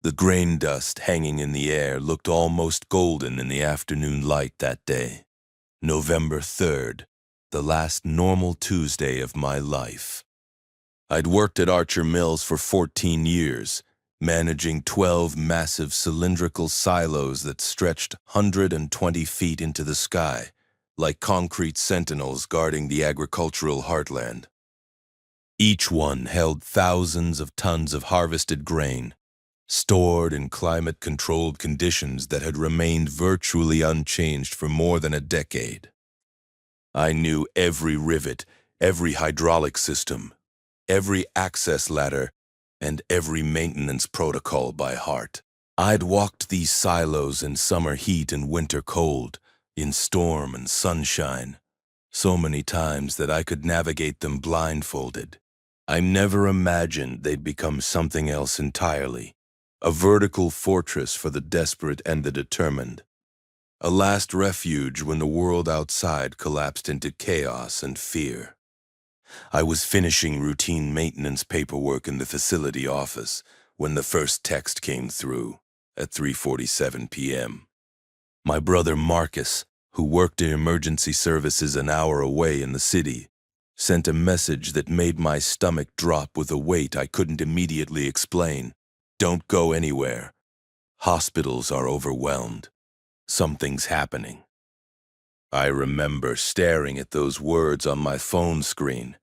The grain dust hanging in the air looked almost golden in the afternoon light that day. November 3rd, the last normal Tuesday of my life. I'd worked at Archer Mills for 14 years, managing 12 massive cylindrical silos that stretched 120 feet into the sky, like concrete sentinels guarding the agricultural heartland. Each one held thousands of tons of harvested grain, stored in climate-controlled conditions that had remained virtually unchanged for more than a decade. I knew every rivet, every hydraulic system, every access ladder, and every maintenance protocol by heart. I'd walked these silos in summer heat and winter cold, in storm and sunshine, so many times that I could navigate them blindfolded. I never imagined they'd become something else entirely, a vertical fortress for the desperate and the determined, a last refuge when the world outside collapsed into chaos and fear. I was finishing routine maintenance paperwork in the facility office when the first text came through at 3:47 p.m. My brother Marcus, who worked in emergency services an hour away in the city, sent a message that made my stomach drop with a weight I couldn't immediately explain. Don't go anywhere. Hospitals are overwhelmed. Something's happening. I remember staring at those words on my phone screen,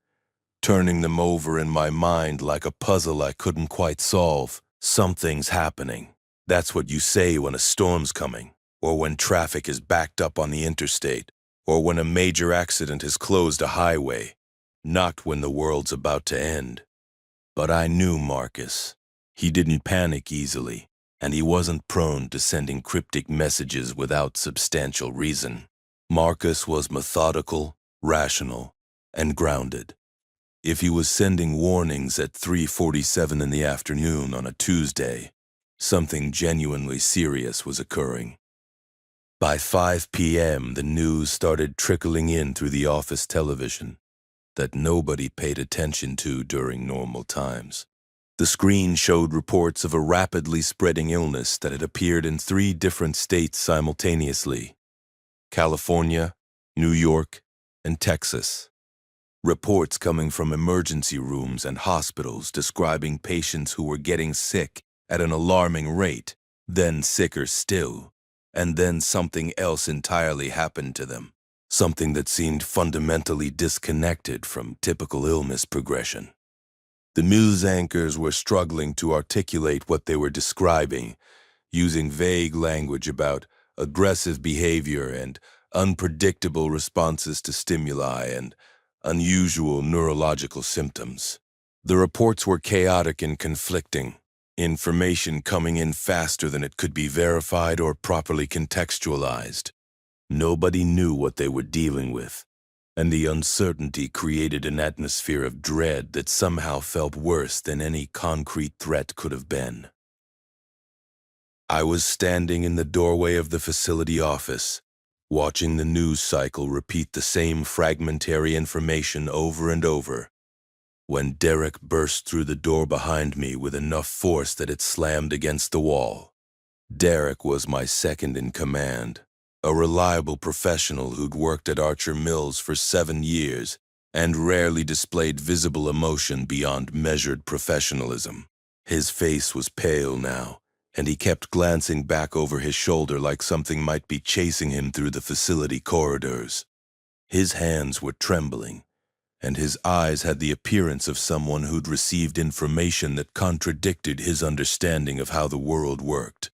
turning them over in my mind like a puzzle I couldn't quite solve. Something's happening. That's what you say when a storm's coming, or when traffic is backed up on the interstate, or when a major accident has closed a highway, not when the world's about to end. But I knew Marcus. He didn't panic easily, and he wasn't prone to sending cryptic messages without substantial reason. Marcus was methodical, rational, and grounded. If he was sending warnings at 3:47 in the afternoon on a Tuesday, something genuinely serious was occurring. By 5 p.m., the news started trickling in through the office television that nobody paid attention to during normal times. The screen showed reports of a rapidly spreading illness that had appeared in 3 different states simultaneously: California, New York, and Texas. Reports coming from emergency rooms and hospitals describing patients who were getting sick at an alarming rate, then sicker still, and then something else entirely happened to them, something that seemed fundamentally disconnected from typical illness progression. The news anchors were struggling to articulate what they were describing, using vague language about aggressive behavior and unpredictable responses to stimuli and unusual neurological symptoms. The reports were chaotic and conflicting, information coming in faster than it could be verified or properly contextualized. Nobody knew what they were dealing with, and the uncertainty created an atmosphere of dread that somehow felt worse than any concrete threat could have been. I was standing in the doorway of the facility office, watching the news cycle repeat the same fragmentary information over and over, when Derek burst through the door behind me with enough force that it slammed against the wall. Derek was my second in command, a reliable professional who'd worked at Archer Mills for 7 years and rarely displayed visible emotion beyond measured professionalism. His face was pale now, and he kept glancing back over his shoulder like something might be chasing him through the facility corridors. His hands were trembling, and his eyes had the appearance of someone who'd received information that contradicted his understanding of how the world worked.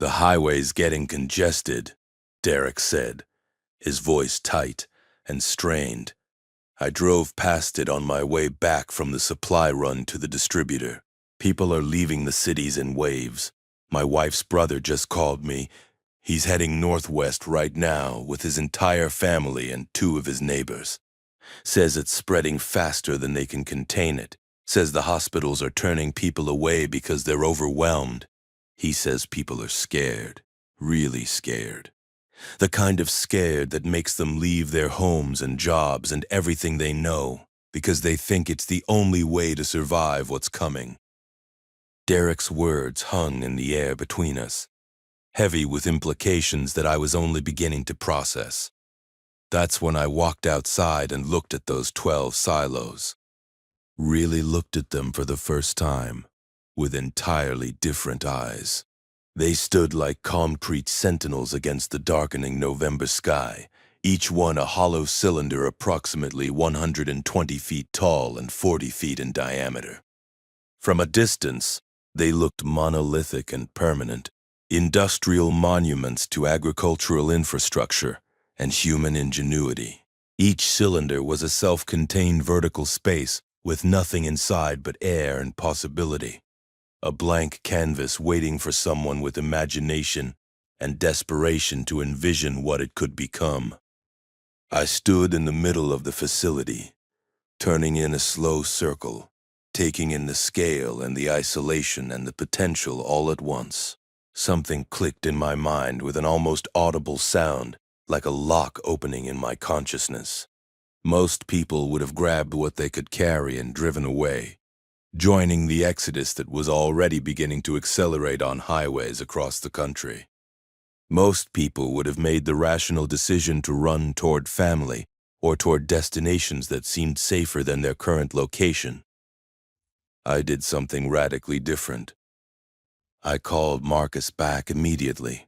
"The highway's getting congested," Derek said, his voice tight and strained. I drove past it on my way back from the supply run to the distributor. People are leaving the cities in waves. My wife's brother just called me. He's heading northwest right now with his entire family and 2 of his neighbors. Says it's spreading faster than they can contain it. Says the hospitals are turning people away because they're overwhelmed. He says people are scared, really scared. The kind of scared that makes them leave their homes and jobs and everything they know because they think it's the only way to survive what's coming. Derek's words hung in the air between us, heavy with implications that I was only beginning to process. That's when I walked outside and looked at those 12 silos. Really looked at them for the first time, with entirely different eyes. They stood like concrete sentinels against the darkening November sky, each one a hollow cylinder approximately 120 feet tall and 40 feet in diameter. From a distance, they looked monolithic and permanent, industrial monuments to agricultural infrastructure and human ingenuity. Each cylinder was a self-contained vertical space with nothing inside but air and possibility. A blank canvas waiting for someone with imagination and desperation to envision what it could become. I stood in the middle of the facility, turning in a slow circle, taking in the scale and the isolation and the potential all at once. Something clicked in my mind with an almost audible sound, like a lock opening in my consciousness. Most people would have grabbed what they could carry and driven away, joining the exodus that was already beginning to accelerate on highways across the country. Most people would have made the rational decision to run toward family or toward destinations that seemed safer than their current location. I did something radically different. I called Marcus back immediately,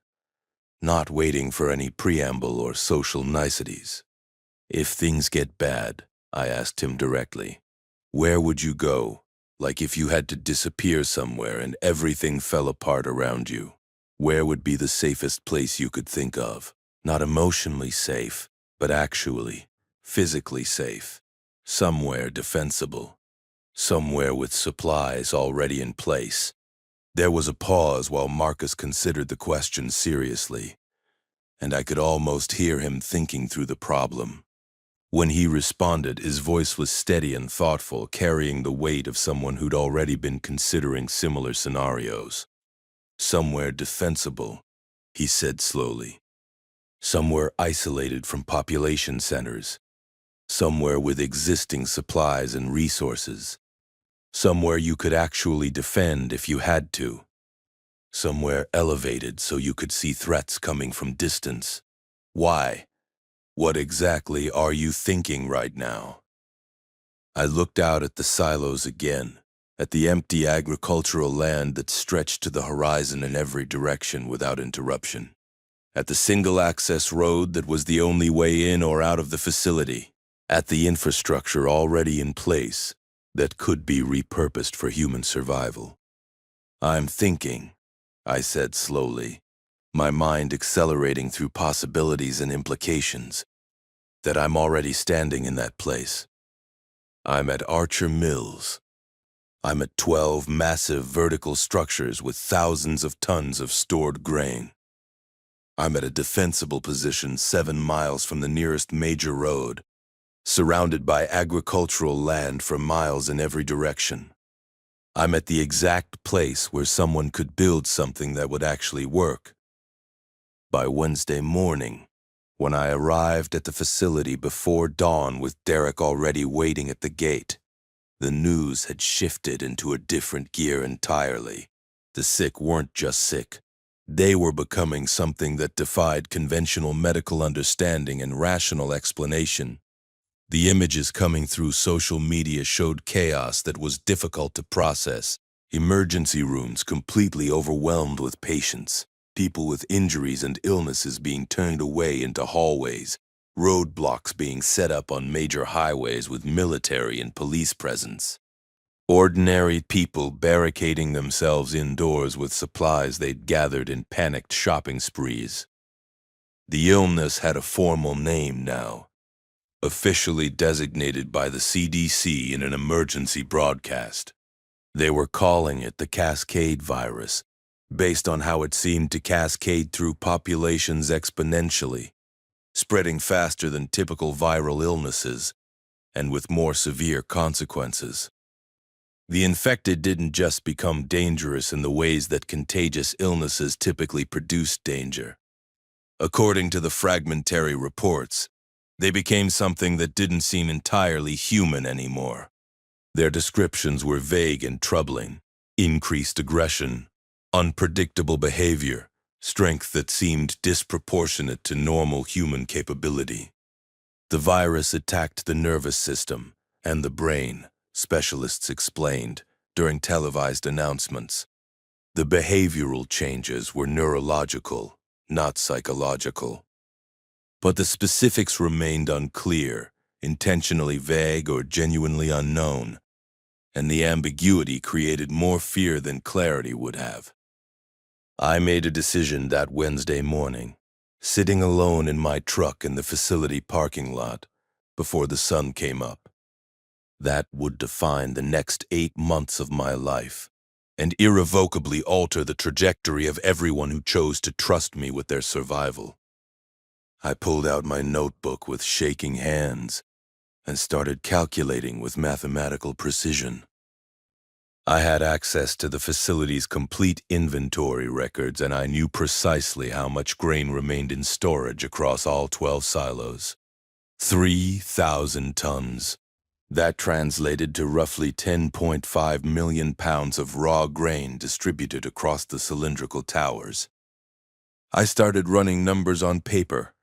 not waiting for any preamble or social niceties. "If things get bad," I asked him directly, "where would you go? Like if you had to disappear somewhere and everything fell apart around you, where would be the safest place you could think of? Not emotionally safe, but actually, physically safe. Somewhere defensible. Somewhere with supplies already in place." There was a pause while Marcus considered the question seriously, and I could almost hear him thinking through the problem. When he responded, his voice was steady and thoughtful, carrying the weight of someone who'd already been considering similar scenarios. "Somewhere defensible," he said slowly. "Somewhere isolated from population centers. Somewhere with existing supplies and resources. Somewhere you could actually defend if you had to. Somewhere elevated so you could see threats coming from distance. Why? What exactly are you thinking right now?" I looked out at the silos again, at the empty agricultural land that stretched to the horizon in every direction without interruption, at the single-access road that was the only way in or out of the facility, at the infrastructure already in place that could be repurposed for human survival. "I'm thinking," I said slowly, my mind accelerating through possibilities and implications, "that I'm already standing in that place. I'm at Archer Mills. I'm at 12 massive vertical structures with thousands of tons of stored grain. I'm at a defensible position 7 miles from the nearest major road, surrounded by agricultural land for miles in every direction. I'm at the exact place where someone could build something that would actually work." By Wednesday morning, when I arrived at the facility before dawn with Derek already waiting at the gate, the news had shifted into a different gear entirely. The sick weren't just sick. They were becoming something that defied conventional medical understanding and rational explanation. The images coming through social media showed chaos that was difficult to process. Emergency rooms completely overwhelmed with patients, people with injuries and illnesses being turned away into hallways, roadblocks being set up on major highways with military and police presence. Ordinary people barricading themselves indoors with supplies they'd gathered in panicked shopping sprees. The illness had a formal name now, officially designated by the CDC in an emergency broadcast. They were calling it the Cascade virus, based on how it seemed to cascade through populations exponentially, spreading faster than typical viral illnesses, and with more severe consequences. The infected didn't just become dangerous in the ways that contagious illnesses typically produce danger. According to the fragmentary reports, they became something that didn't seem entirely human anymore. Their descriptions were vague and troubling, Increased aggression, unpredictable behavior, strength that seemed disproportionate to normal human capability. The virus attacked the nervous system and the brain, specialists explained during televised announcements. The behavioral changes were neurological, not psychological. But the specifics remained unclear, intentionally vague or genuinely unknown, and the ambiguity created more fear than clarity would have. I made a decision that Wednesday morning, sitting alone in my truck in the facility parking lot before the sun came up. That would define the next 8 months of my life and irrevocably alter the trajectory of everyone who chose to trust me with their survival. I pulled out my notebook with shaking hands and started calculating with mathematical precision. I had access to the facility's complete inventory records, and I knew precisely how much grain remained in storage across all 12 silos. 3,000 tons. That translated to roughly 10.5 million pounds of raw grain distributed across the cylindrical towers. I started running numbers on paper,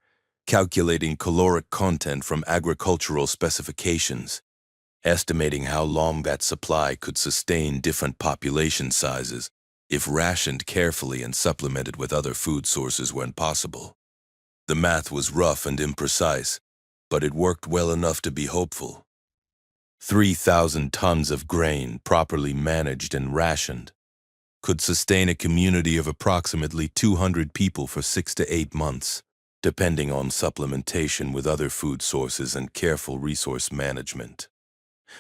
calculating caloric content from agricultural specifications, estimating how long that supply could sustain different population sizes if rationed carefully and supplemented with other food sources when possible. The math was rough and imprecise, but it worked well enough to be hopeful. 3,000 tons of grain, properly managed and rationed, could sustain a community of approximately 200 people for 6 to 8 months, depending on supplementation with other food sources and careful resource management.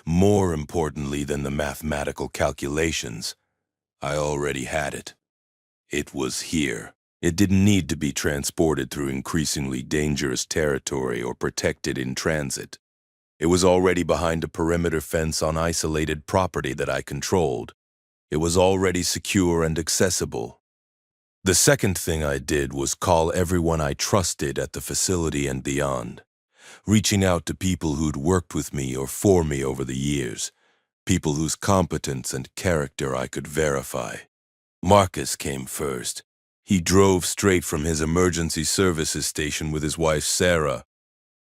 More importantly than the mathematical calculations, I already had it. It was here. It didn't need to be transported through increasingly dangerous territory or protected in transit. It was already behind a perimeter fence on isolated property that I controlled. It was already secure and accessible. The second thing I did was call everyone I trusted at the facility and beyond, reaching out to people who'd worked with me or for me over the years, people whose competence and character I could verify. Marcus came first. He drove straight from his emergency services station with his wife Sarah,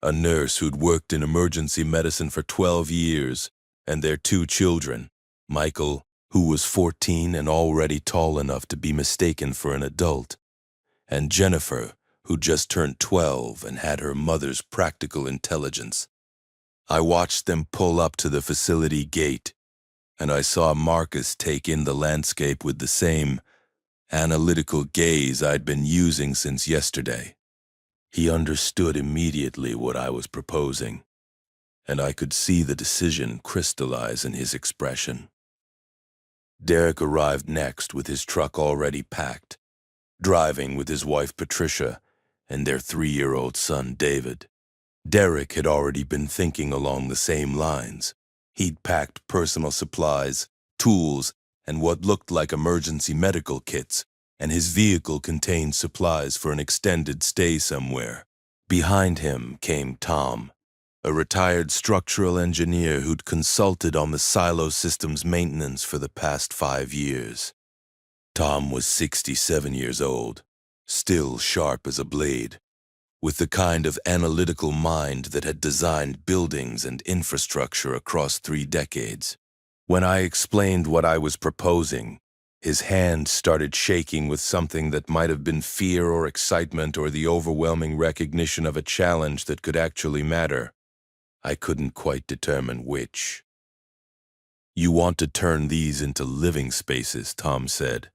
a nurse who'd worked in emergency medicine for 12 years, and their 2 children, Michael, who was 14 and already tall enough to be mistaken for an adult, and Jennifer, who just turned 12 and had her mother's practical intelligence. I watched them pull up to the facility gate, and I saw Marcus take in the landscape with the same analytical gaze I'd been using since yesterday. He understood immediately what I was proposing, and I could see the decision crystallize in his expression. Derek arrived next with his truck already packed, driving with his wife Patricia and their 3-year-old son David. Derek had already been thinking along the same lines. He'd packed personal supplies, tools, and what looked like emergency medical kits, and his vehicle contained supplies for an extended stay somewhere. Behind him came Tom, a retired structural engineer who'd consulted on the silo system's maintenance for the past 5 years. Tom was 67 years old, still sharp as a blade, with the kind of analytical mind that had designed buildings and infrastructure across 3 decades. When I explained what I was proposing, his hand started shaking with something that might have been fear or excitement or the overwhelming recognition of a challenge that could actually matter. I couldn't quite determine which. "You want to turn these into living spaces," Tom said,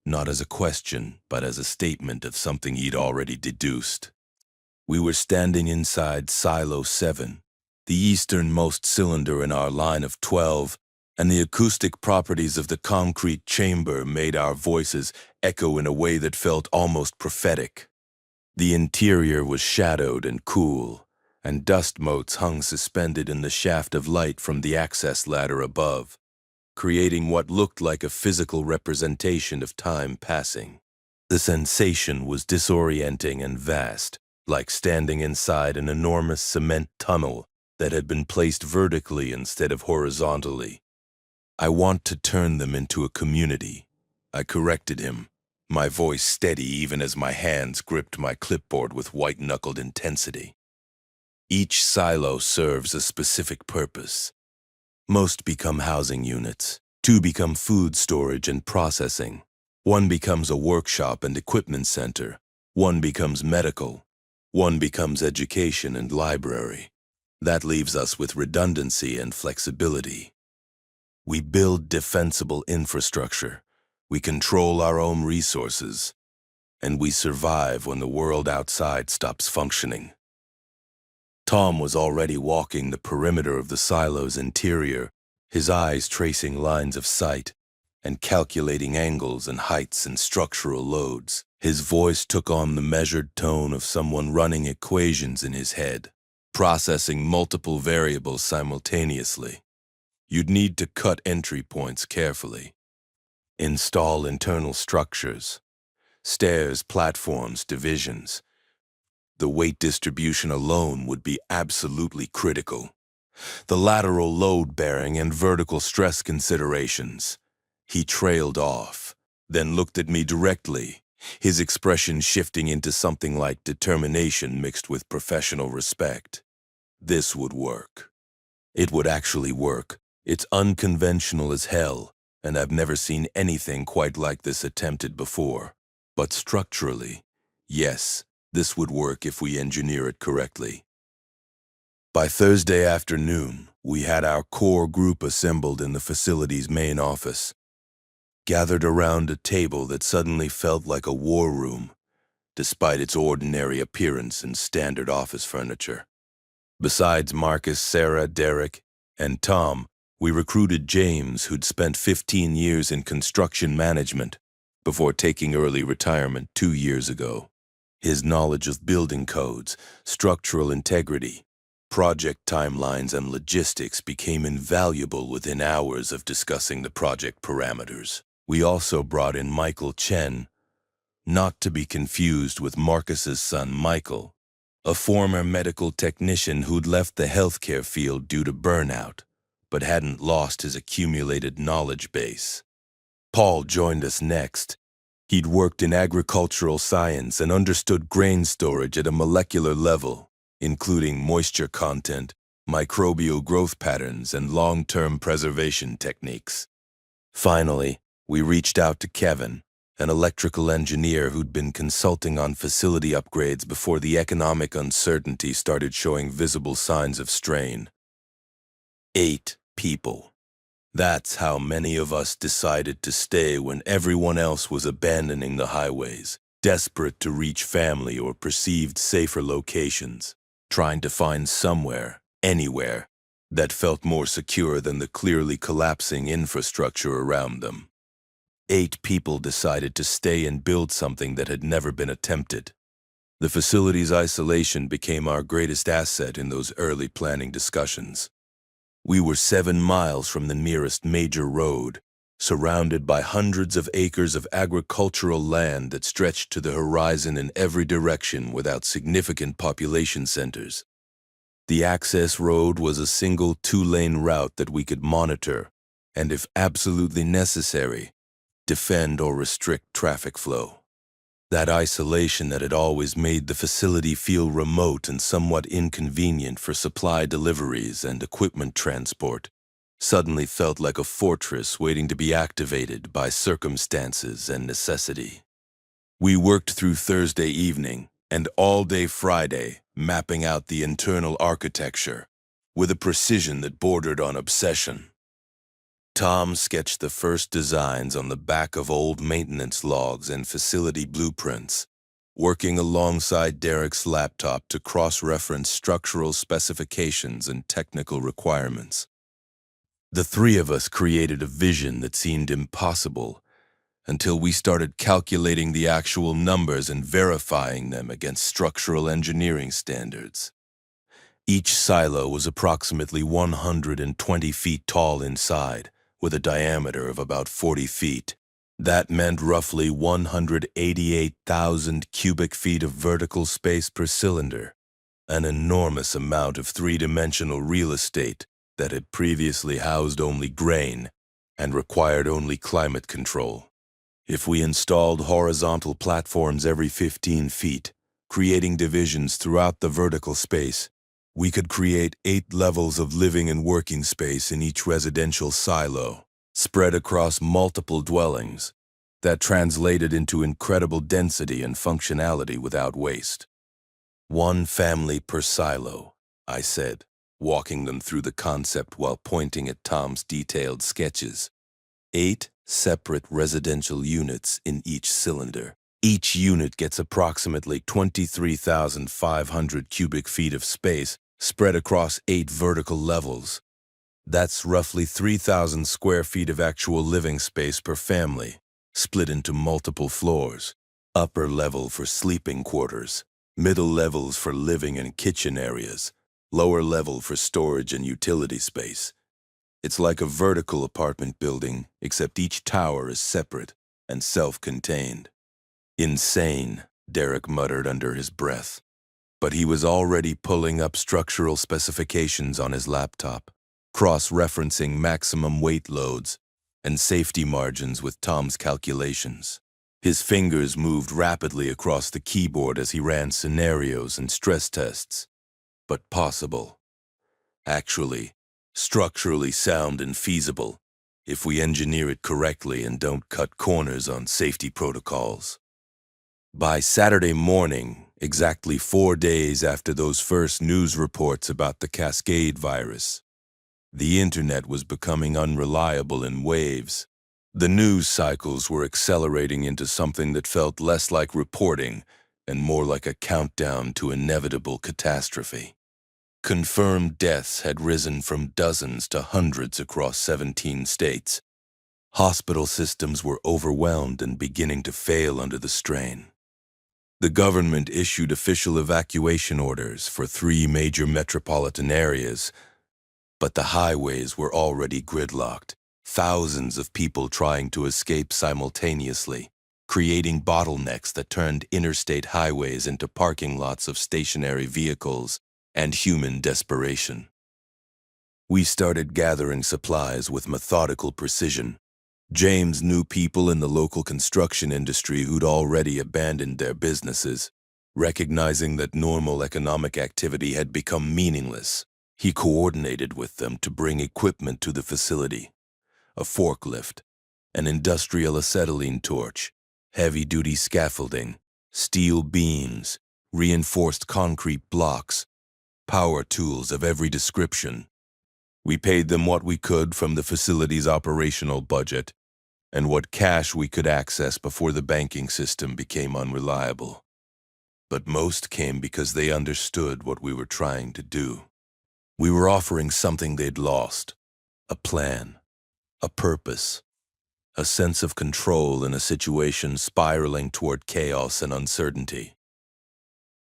not as a question, but as a statement of something he'd already deduced. We were standing inside Silo 7, the easternmost cylinder in our line of 12, and the acoustic properties of the concrete chamber made our voices echo in a way that felt almost prophetic. The interior was shadowed and cool, and dust motes hung suspended in the shaft of light from the access ladder above, creating what looked like a physical representation of time passing. The sensation was disorienting and vast, like standing inside an enormous cement tunnel that had been placed vertically instead of horizontally. I want to turn them into a community. I corrected him, my voice steady even as my hands gripped my clipboard with white-knuckled intensity. Each silo serves a specific purpose. Most become housing units. 2 become food storage and processing. 1 becomes a workshop and equipment center. 1 becomes medical. 1 becomes education and library. That leaves us with redundancy and flexibility. We build defensible infrastructure. We control our own resources. And we survive when the world outside stops functioning. Tom was already walking the perimeter of the silo's interior, his eyes tracing lines of sight and calculating angles and heights and structural loads. His voice took on the measured tone of someone running equations in his head, processing multiple variables simultaneously. You'd need to cut entry points carefully, install internal structures, stairs, platforms, divisions. The weight distribution alone would be absolutely critical. The lateral load-bearing and vertical stress considerations. He trailed off, then looked at me directly, his expression shifting into something like determination mixed with professional respect. This would work. It would actually work. It's unconventional as hell, and I've never seen anything quite like this attempted before. But structurally, yes, this would work if we engineer it correctly. By Thursday afternoon, we had our core group assembled in the facility's main office, gathered around a table that suddenly felt like a war room, despite its ordinary appearance and standard office furniture. Besides Marcus, Sarah, Derek, and Tom, we recruited James, who'd spent 15 years in construction management before taking early retirement 2 years ago. His knowledge of building codes, structural integrity, project timelines, and logistics became invaluable within hours of discussing the project parameters. We also brought in Michael Chen, not to be confused with Marcus's son Michael, a former medical technician who'd left the healthcare field due to burnout, but hadn't lost his accumulated knowledge base. Paul joined us next. He'd worked in agricultural science and understood grain storage at a molecular level, including moisture content, microbial growth patterns, and long-term preservation techniques. Finally, we reached out to Kevin, an electrical engineer who'd been consulting on facility upgrades before the economic uncertainty started showing visible signs of strain. 8 people. That's how many of us decided to stay when everyone else was abandoning the highways, desperate to reach family or perceived safer locations, trying to find somewhere, anywhere, that felt more secure than the clearly collapsing infrastructure around them. 8 people decided to stay and build something that had never been attempted. The facility's isolation became our greatest asset in those early planning discussions. We were 7 miles from the nearest major road, surrounded by hundreds of acres of agricultural land that stretched to the horizon in every direction without significant population centers. The access road was a single 2-lane route that we could monitor, and if absolutely necessary, defend or restrict traffic flow. That isolation that had always made the facility feel remote and somewhat inconvenient for supply deliveries and equipment transport suddenly felt like a fortress waiting to be activated by circumstances and necessity. We worked through Thursday evening and all day Friday, mapping out the internal architecture with a precision that bordered on obsession. Tom sketched the first designs on the back of old maintenance logs and facility blueprints, working alongside Derek's laptop to cross-reference structural specifications and technical requirements. The 3 of us created a vision that seemed impossible until we started calculating the actual numbers and verifying them against structural engineering standards. Each silo was approximately 120 feet tall inside, with a diameter of about 40 feet. That meant roughly 188,000 cubic feet of vertical space per cylinder, an enormous amount of 3-dimensional real estate that had previously housed only grain, and required only climate control. If we installed horizontal platforms every 15 feet, creating divisions throughout the vertical space, we could create 8 levels of living and working space in each residential silo, spread across multiple dwellings. That translated into incredible density and functionality without waste. 1 family per silo, I said, walking them through the concept while pointing at Tom's detailed sketches. 8 separate residential units in each cylinder. Each unit gets approximately 23,500 cubic feet of space spread across 8 vertical levels. That's roughly 3,000 square feet of actual living space per family, split into multiple floors. Upper level for sleeping quarters, middle levels for living and kitchen areas, lower level for storage and utility space. It's like a vertical apartment building, except each tower is separate and self-contained. Insane, Derek muttered under his breath. But he was already pulling up structural specifications on his laptop, cross-referencing maximum weight loads and safety margins with Tom's calculations. His fingers moved rapidly across the keyboard as he ran scenarios and stress tests. But possible. Actually, structurally sound and feasible, if we engineer it correctly and don't cut corners on safety protocols. By Saturday morning, exactly 4 days after those first news reports about the Cascade virus, the internet was becoming unreliable in waves. The news cycles were accelerating into something that felt less like reporting and more like a countdown to inevitable catastrophe. Confirmed deaths had risen from dozens to hundreds across 17 states. Hospital systems were overwhelmed and beginning to fail under the strain. The government issued official evacuation orders for 3 major metropolitan areas, but the highways were already gridlocked, thousands of people trying to escape simultaneously, creating bottlenecks that turned interstate highways into parking lots of stationary vehicles and human desperation. We started gathering supplies with methodical precision. James knew people in the local construction industry who'd already abandoned their businesses. Recognizing that normal economic activity had become meaningless, he coordinated with them to bring equipment to the facility: a forklift, an industrial acetylene torch, heavy-duty scaffolding, steel beams, reinforced concrete blocks, power tools of every description. We paid them what we could from the facility's operational budget and what cash we could access before the banking system became unreliable. But most came because they understood what we were trying to do. We were offering something they'd lost: a plan, a purpose, a sense of control in a situation spiraling toward chaos and uncertainty.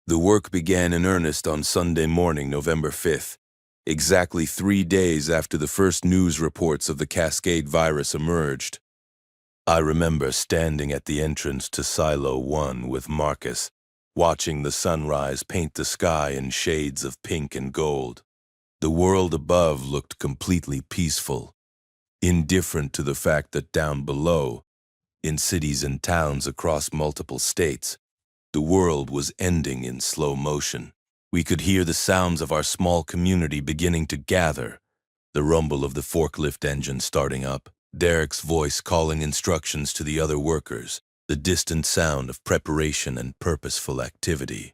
The work began in earnest on Sunday morning, November 5th, exactly 3 days after the first news reports of the Cascade virus emerged. I remember standing at the entrance to Silo 1 with Marcus, watching the sunrise paint the sky in shades of pink and gold. The world above looked completely peaceful, indifferent to the fact that down below, in cities and towns across multiple states, the world was ending in slow motion. We could hear the sounds of our small community beginning to gather: the rumble of the forklift engine starting up, Derek's voice calling instructions to the other workers, the distant sound of preparation and purposeful activity.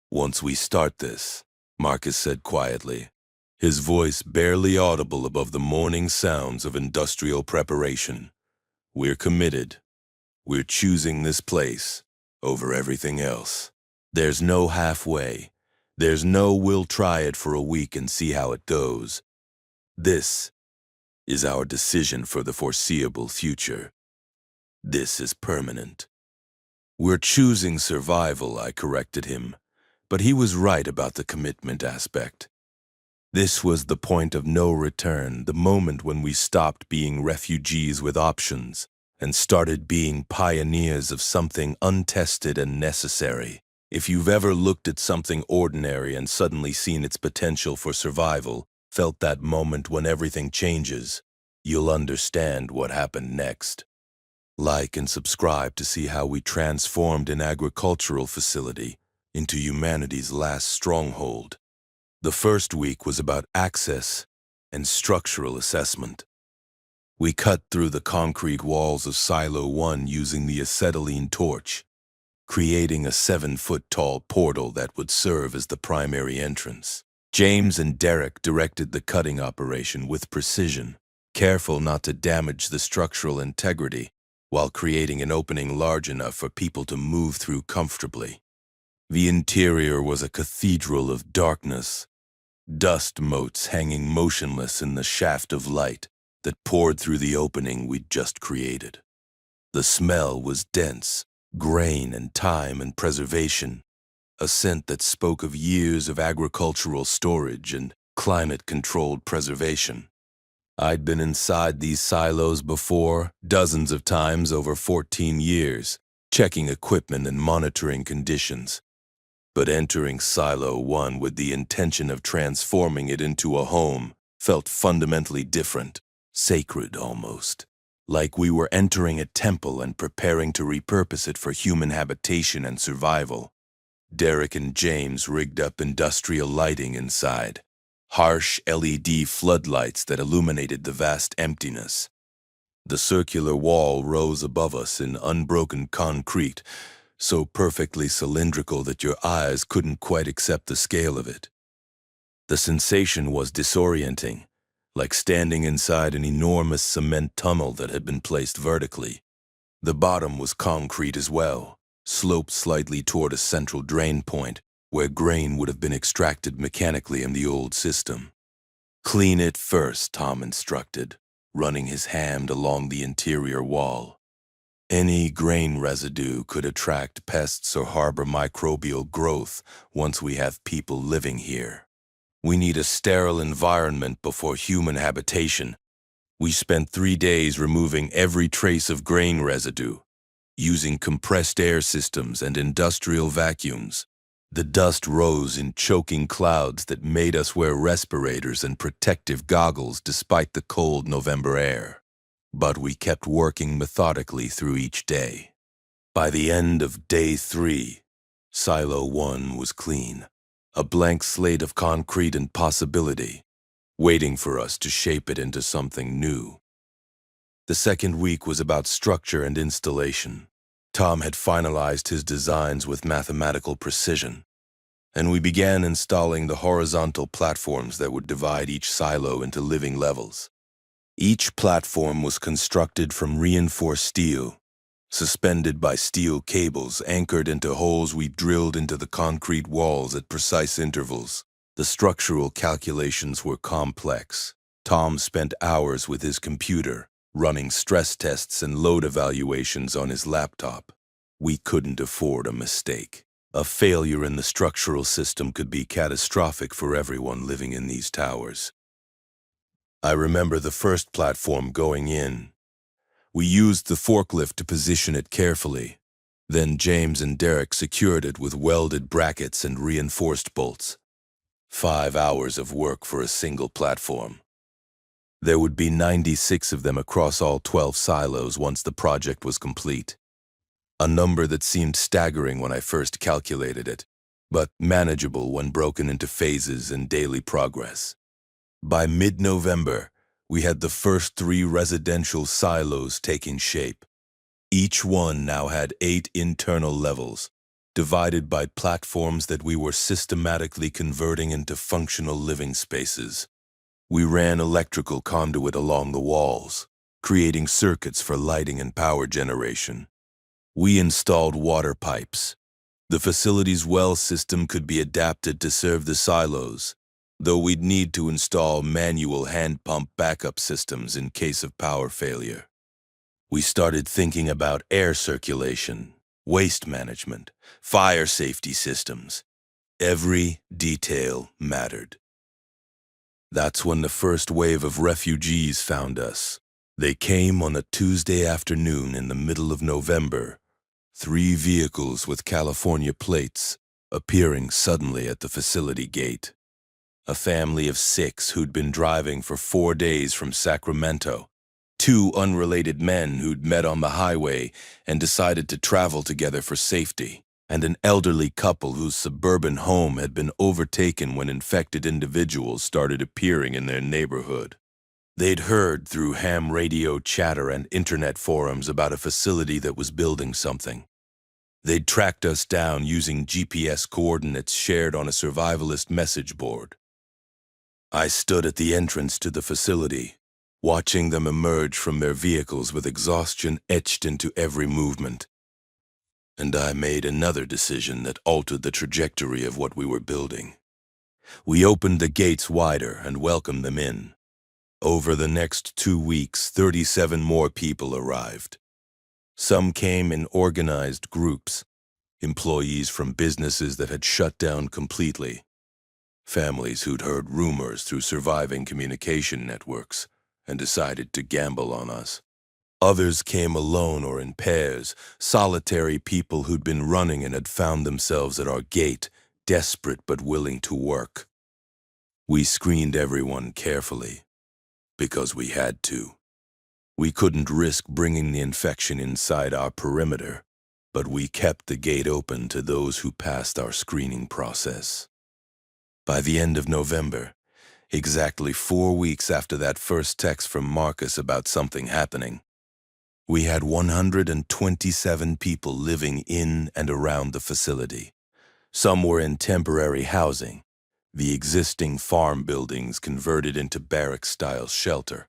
"Once we start this," Marcus said quietly, his voice barely audible above the morning sounds of industrial preparation, "we're committed. We're choosing this place over everything else. There's no halfway. There's no we'll try it for a week and see how it goes. This is our decision for the foreseeable future. This is permanent." "We're choosing survival," I corrected him, but he was right about the commitment aspect. This was the point of no return, the moment when we stopped being refugees with options and started being pioneers of something untested and necessary. If you've ever looked at something ordinary and suddenly seen its potential for survival, felt that moment when everything changes, You'll understand what happened next. Like and subscribe to see how we transformed an agricultural facility into humanity's last stronghold. The first week was about access and structural assessment. We cut through the concrete walls of Silo 1 using the acetylene torch, creating a 7-foot-tall portal that would serve as the primary entrance. James and Derek directed the cutting operation with precision, careful not to damage the structural integrity, while creating an opening large enough for people to move through comfortably. The interior was a cathedral of darkness, dust motes hanging motionless in the shaft of light that poured through the opening we'd just created. The smell was dense, grain and time and preservation, a scent that spoke of years of agricultural storage and climate-controlled preservation. I'd been inside these silos before, dozens of times over 14 years, checking equipment and monitoring conditions. But entering Silo 1 with the intention of transforming it into a home felt fundamentally different, sacred almost. Like we were entering a temple and preparing to repurpose it for human habitation and survival. Derek and James rigged up industrial lighting inside, harsh LED floodlights that illuminated the vast emptiness. The circular wall rose above us in unbroken concrete, so perfectly cylindrical that your eyes couldn't quite accept the scale of it. The sensation was disorienting, like standing inside an enormous cement tunnel that had been placed vertically. The bottom was concrete as well, sloped slightly toward a central drain point, where grain would have been extracted mechanically in the old system. "Clean it first," Tom instructed, running his hand along the interior wall. Any grain residue could attract pests or harbor microbial growth once we have people living here. We need a sterile environment before human habitation. We spent 3 days removing every trace of grain residue, using compressed air systems and industrial vacuums. The dust rose in choking clouds that made us wear respirators and protective goggles despite the cold November air. But we kept working methodically through each day. By the end of day 3, Silo 1 was clean, a blank slate of concrete and possibility, waiting for us to shape it into something new. The second week was about structure and installation. Tom had finalized his designs with mathematical precision, and we began installing the horizontal platforms that would divide each silo into living levels. Each platform was constructed from reinforced steel, suspended by steel cables anchored into holes we drilled into the concrete walls at precise intervals. The structural calculations were complex. Tom spent hours with his computer, running stress tests and load evaluations on his laptop. We couldn't afford a mistake. A failure in the structural system could be catastrophic for everyone living in these towers. I remember the first platform going in. We used the forklift to position it carefully. Then James and Derek secured it with welded brackets and reinforced bolts. 5 hours of work for a single platform. There would be 96 of them across all 12 silos once the project was complete. A number that seemed staggering when I first calculated it, but manageable when broken into phases and daily progress. By mid-November, we had the first 3 residential silos taking shape. Each one now had 8 internal levels, divided by platforms that we were systematically converting into functional living spaces. We ran electrical conduit along the walls, creating circuits for lighting and power generation. We installed water pipes. The facility's well system could be adapted to serve the silos, though we'd need to install manual hand pump backup systems in case of power failure. We started thinking about air circulation, waste management, fire safety systems. Every detail mattered. That's when the first wave of refugees found us. They came on a Tuesday afternoon in the middle of November, 3 vehicles with California plates appearing suddenly at the facility gate. A family of 6 who'd been driving for 4 days from Sacramento Two unrelated men who'd met on the highway and decided to travel together for safety, and an elderly couple whose suburban home had been overtaken when infected individuals started appearing in their neighborhood. They'd heard through ham radio chatter and internet forums about a facility that was building something. They'd tracked us down using GPS coordinates shared on a survivalist message board. I stood at the entrance to the facility, watching them emerge from their vehicles with exhaustion etched into every movement. And I made another decision that altered the trajectory of what we were building. We opened the gates wider and welcomed them in. Over the next 2 weeks, 37 more people arrived. Some came in organized groups, employees from businesses that had shut down completely, families who'd heard rumors through surviving communication networks and decided to gamble on us. Others came alone or in pairs, solitary people who'd been running and had found themselves at our gate, desperate but willing to work. We screened everyone carefully, because we had to. We couldn't risk bringing the infection inside our perimeter, but we kept the gate open to those who passed our screening process. By the end of November, exactly 4 weeks after that first text from Marcus about something happening, we had 127 people living in and around the facility. Some were in temporary housing, the existing farm buildings converted into barrack-style shelter.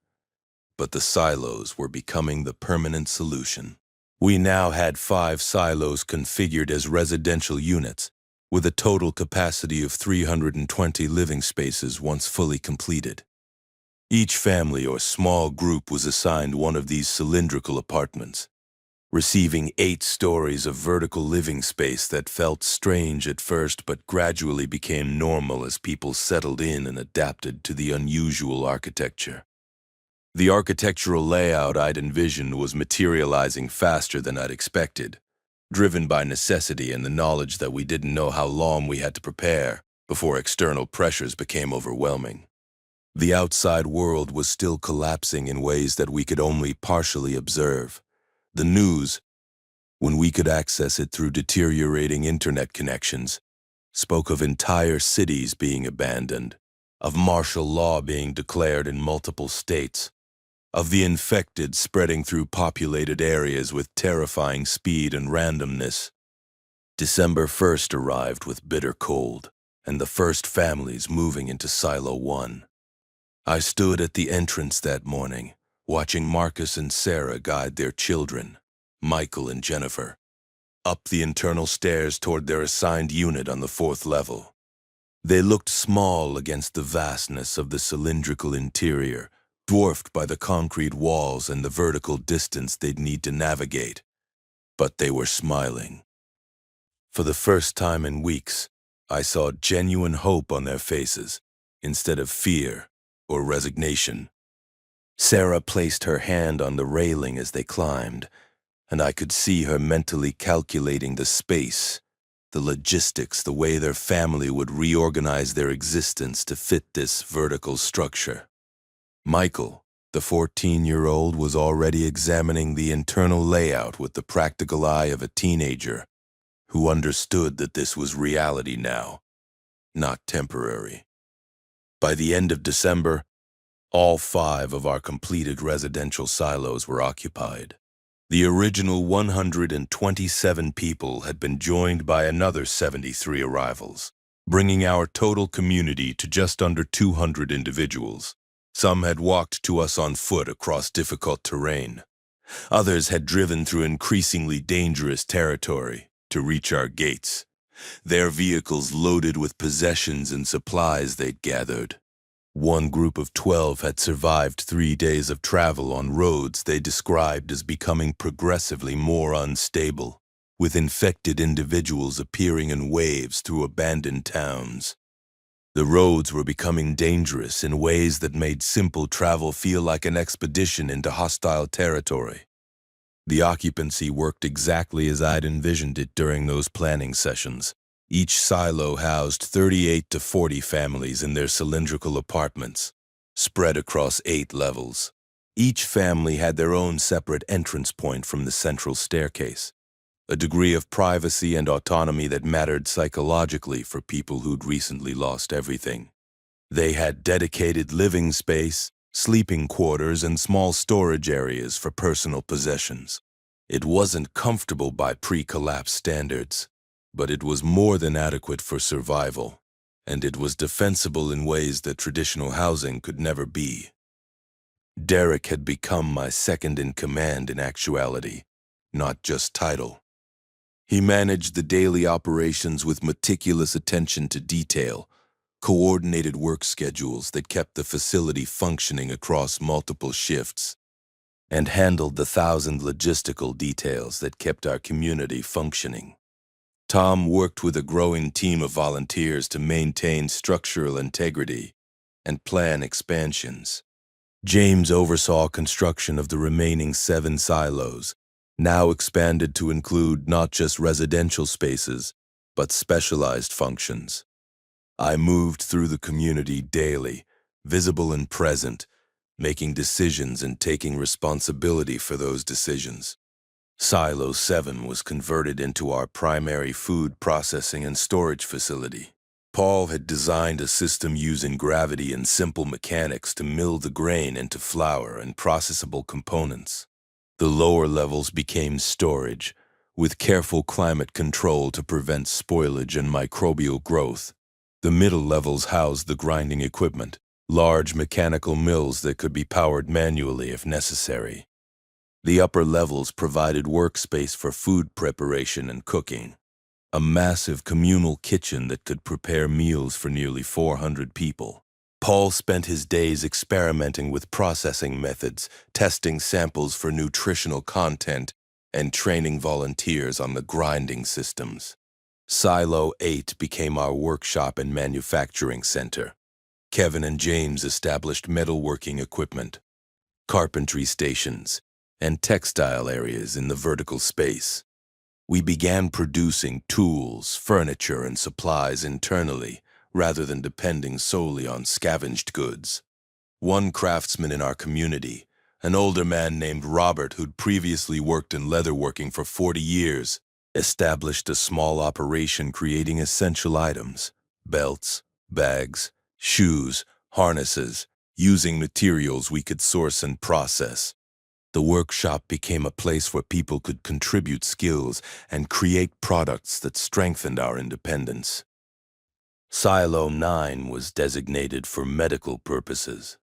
But the silos were becoming the permanent solution. We now had 5 silos configured as residential units, with a total capacity of 320 living spaces once fully completed. Each family or small group was assigned one of these cylindrical apartments, receiving 8 stories of vertical living space that felt strange at first but gradually became normal as people settled in and adapted to the unusual architecture. The architectural layout I'd envisioned was materializing faster than I'd expected, driven by necessity and the knowledge that we didn't know how long we had to prepare before external pressures became overwhelming. The outside world was still collapsing in ways that we could only partially observe. The news, when we could access it through deteriorating internet connections, spoke of entire cities being abandoned, of martial law being declared in multiple states, of the infected spreading through populated areas with terrifying speed and randomness. December 1st arrived with bitter cold, and the first families moving into Silo 1. I stood at the entrance that morning, watching Marcus and Sarah guide their children, Michael and Jennifer, up the internal stairs toward their assigned unit on the 4th level. They looked small against the vastness of the cylindrical interior, dwarfed by the concrete walls and the vertical distance they'd need to navigate. But they were smiling. For the first time in weeks, I saw genuine hope on their faces, instead of fear or resignation. Sarah placed her hand on the railing as they climbed, and I could see her mentally calculating the space, the logistics, the way their family would reorganize their existence to fit this vertical structure. Michael, the 14-year-old, was already examining the internal layout with the practical eye of a teenager who understood that this was reality now, not temporary. By the end of December, all 5 of our completed residential silos were occupied. The original 127 people had been joined by another 73 arrivals, bringing our total community to just under 200 individuals. Some had walked to us on foot across difficult terrain. Others had driven through increasingly dangerous territory to reach our gates, their vehicles loaded with possessions and supplies they'd gathered. One group of 12 had survived 3 days of travel on roads they described as becoming progressively more unstable, with infected individuals appearing in waves through abandoned towns. The roads were becoming dangerous in ways that made simple travel feel like an expedition into hostile territory. The occupancy worked exactly as I'd envisioned it during those planning sessions. Each silo housed 38 to 40 families in their cylindrical apartments, spread across 8 levels. Each family had their own separate entrance point from the central staircase, a degree of privacy and autonomy that mattered psychologically for people who'd recently lost everything. They had dedicated living space, sleeping quarters, and small storage areas for personal possessions. It wasn't comfortable by pre-collapse standards, but it was more than adequate for survival, and it was defensible in ways that traditional housing could never be. Derek had become my second-in-command in actuality, not just title. He managed the daily operations with meticulous attention to detail, coordinated work schedules that kept the facility functioning across multiple shifts, and handled the 1,000 logistical details that kept our community functioning. Tom worked with a growing team of volunteers to maintain structural integrity and plan expansions. James oversaw construction of the remaining 7 silos, now expanded to include not just residential spaces, but specialized functions. I moved through the community daily, visible and present, making decisions and taking responsibility for those decisions. Silo 7 was converted into our primary food processing and storage facility. Paul had designed a system using gravity and simple mechanics to mill the grain into flour and processable components. The lower levels became storage, with careful climate control to prevent spoilage and microbial growth. The middle levels housed the grinding equipment, large mechanical mills that could be powered manually if necessary. The upper levels provided workspace for food preparation and cooking, a massive communal kitchen that could prepare meals for nearly 400 people. Paul spent his days experimenting with processing methods, testing samples for nutritional content, and training volunteers on the grinding systems. Silo 8 became our workshop and manufacturing center. Kevin and James established metalworking equipment, carpentry stations, and textile areas in the vertical space. We began producing tools, furniture, and supplies internally, rather than depending solely on scavenged goods. One craftsman in our community, an older man named Robert who'd previously worked in leatherworking for 40 years, established a small operation creating essential items, belts, bags, shoes, harnesses, using materials we could source and process. The workshop became a place where people could contribute skills and create products that strengthened our independence. Silo 9 was designated for medical purposes.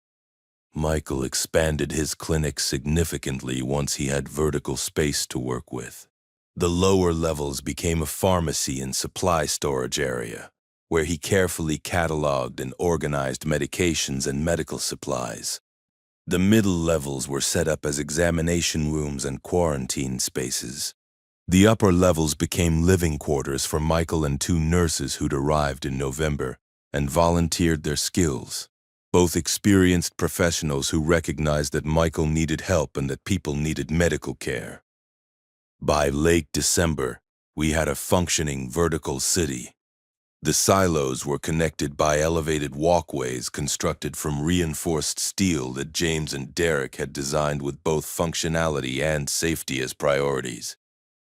Michael expanded his clinic significantly once he had vertical space to work with. The lower levels became a pharmacy and supply storage area, where he carefully cataloged and organized medications and medical supplies. The middle levels were set up as examination rooms and quarantine spaces. The upper levels became living quarters for Michael and 2 nurses who'd arrived in November and volunteered their skills. Both experienced professionals who recognized that Michael needed help and that people needed medical care. By late December, we had a functioning vertical city. The silos were connected by elevated walkways constructed from reinforced steel that James and Derek had designed with both functionality and safety as priorities.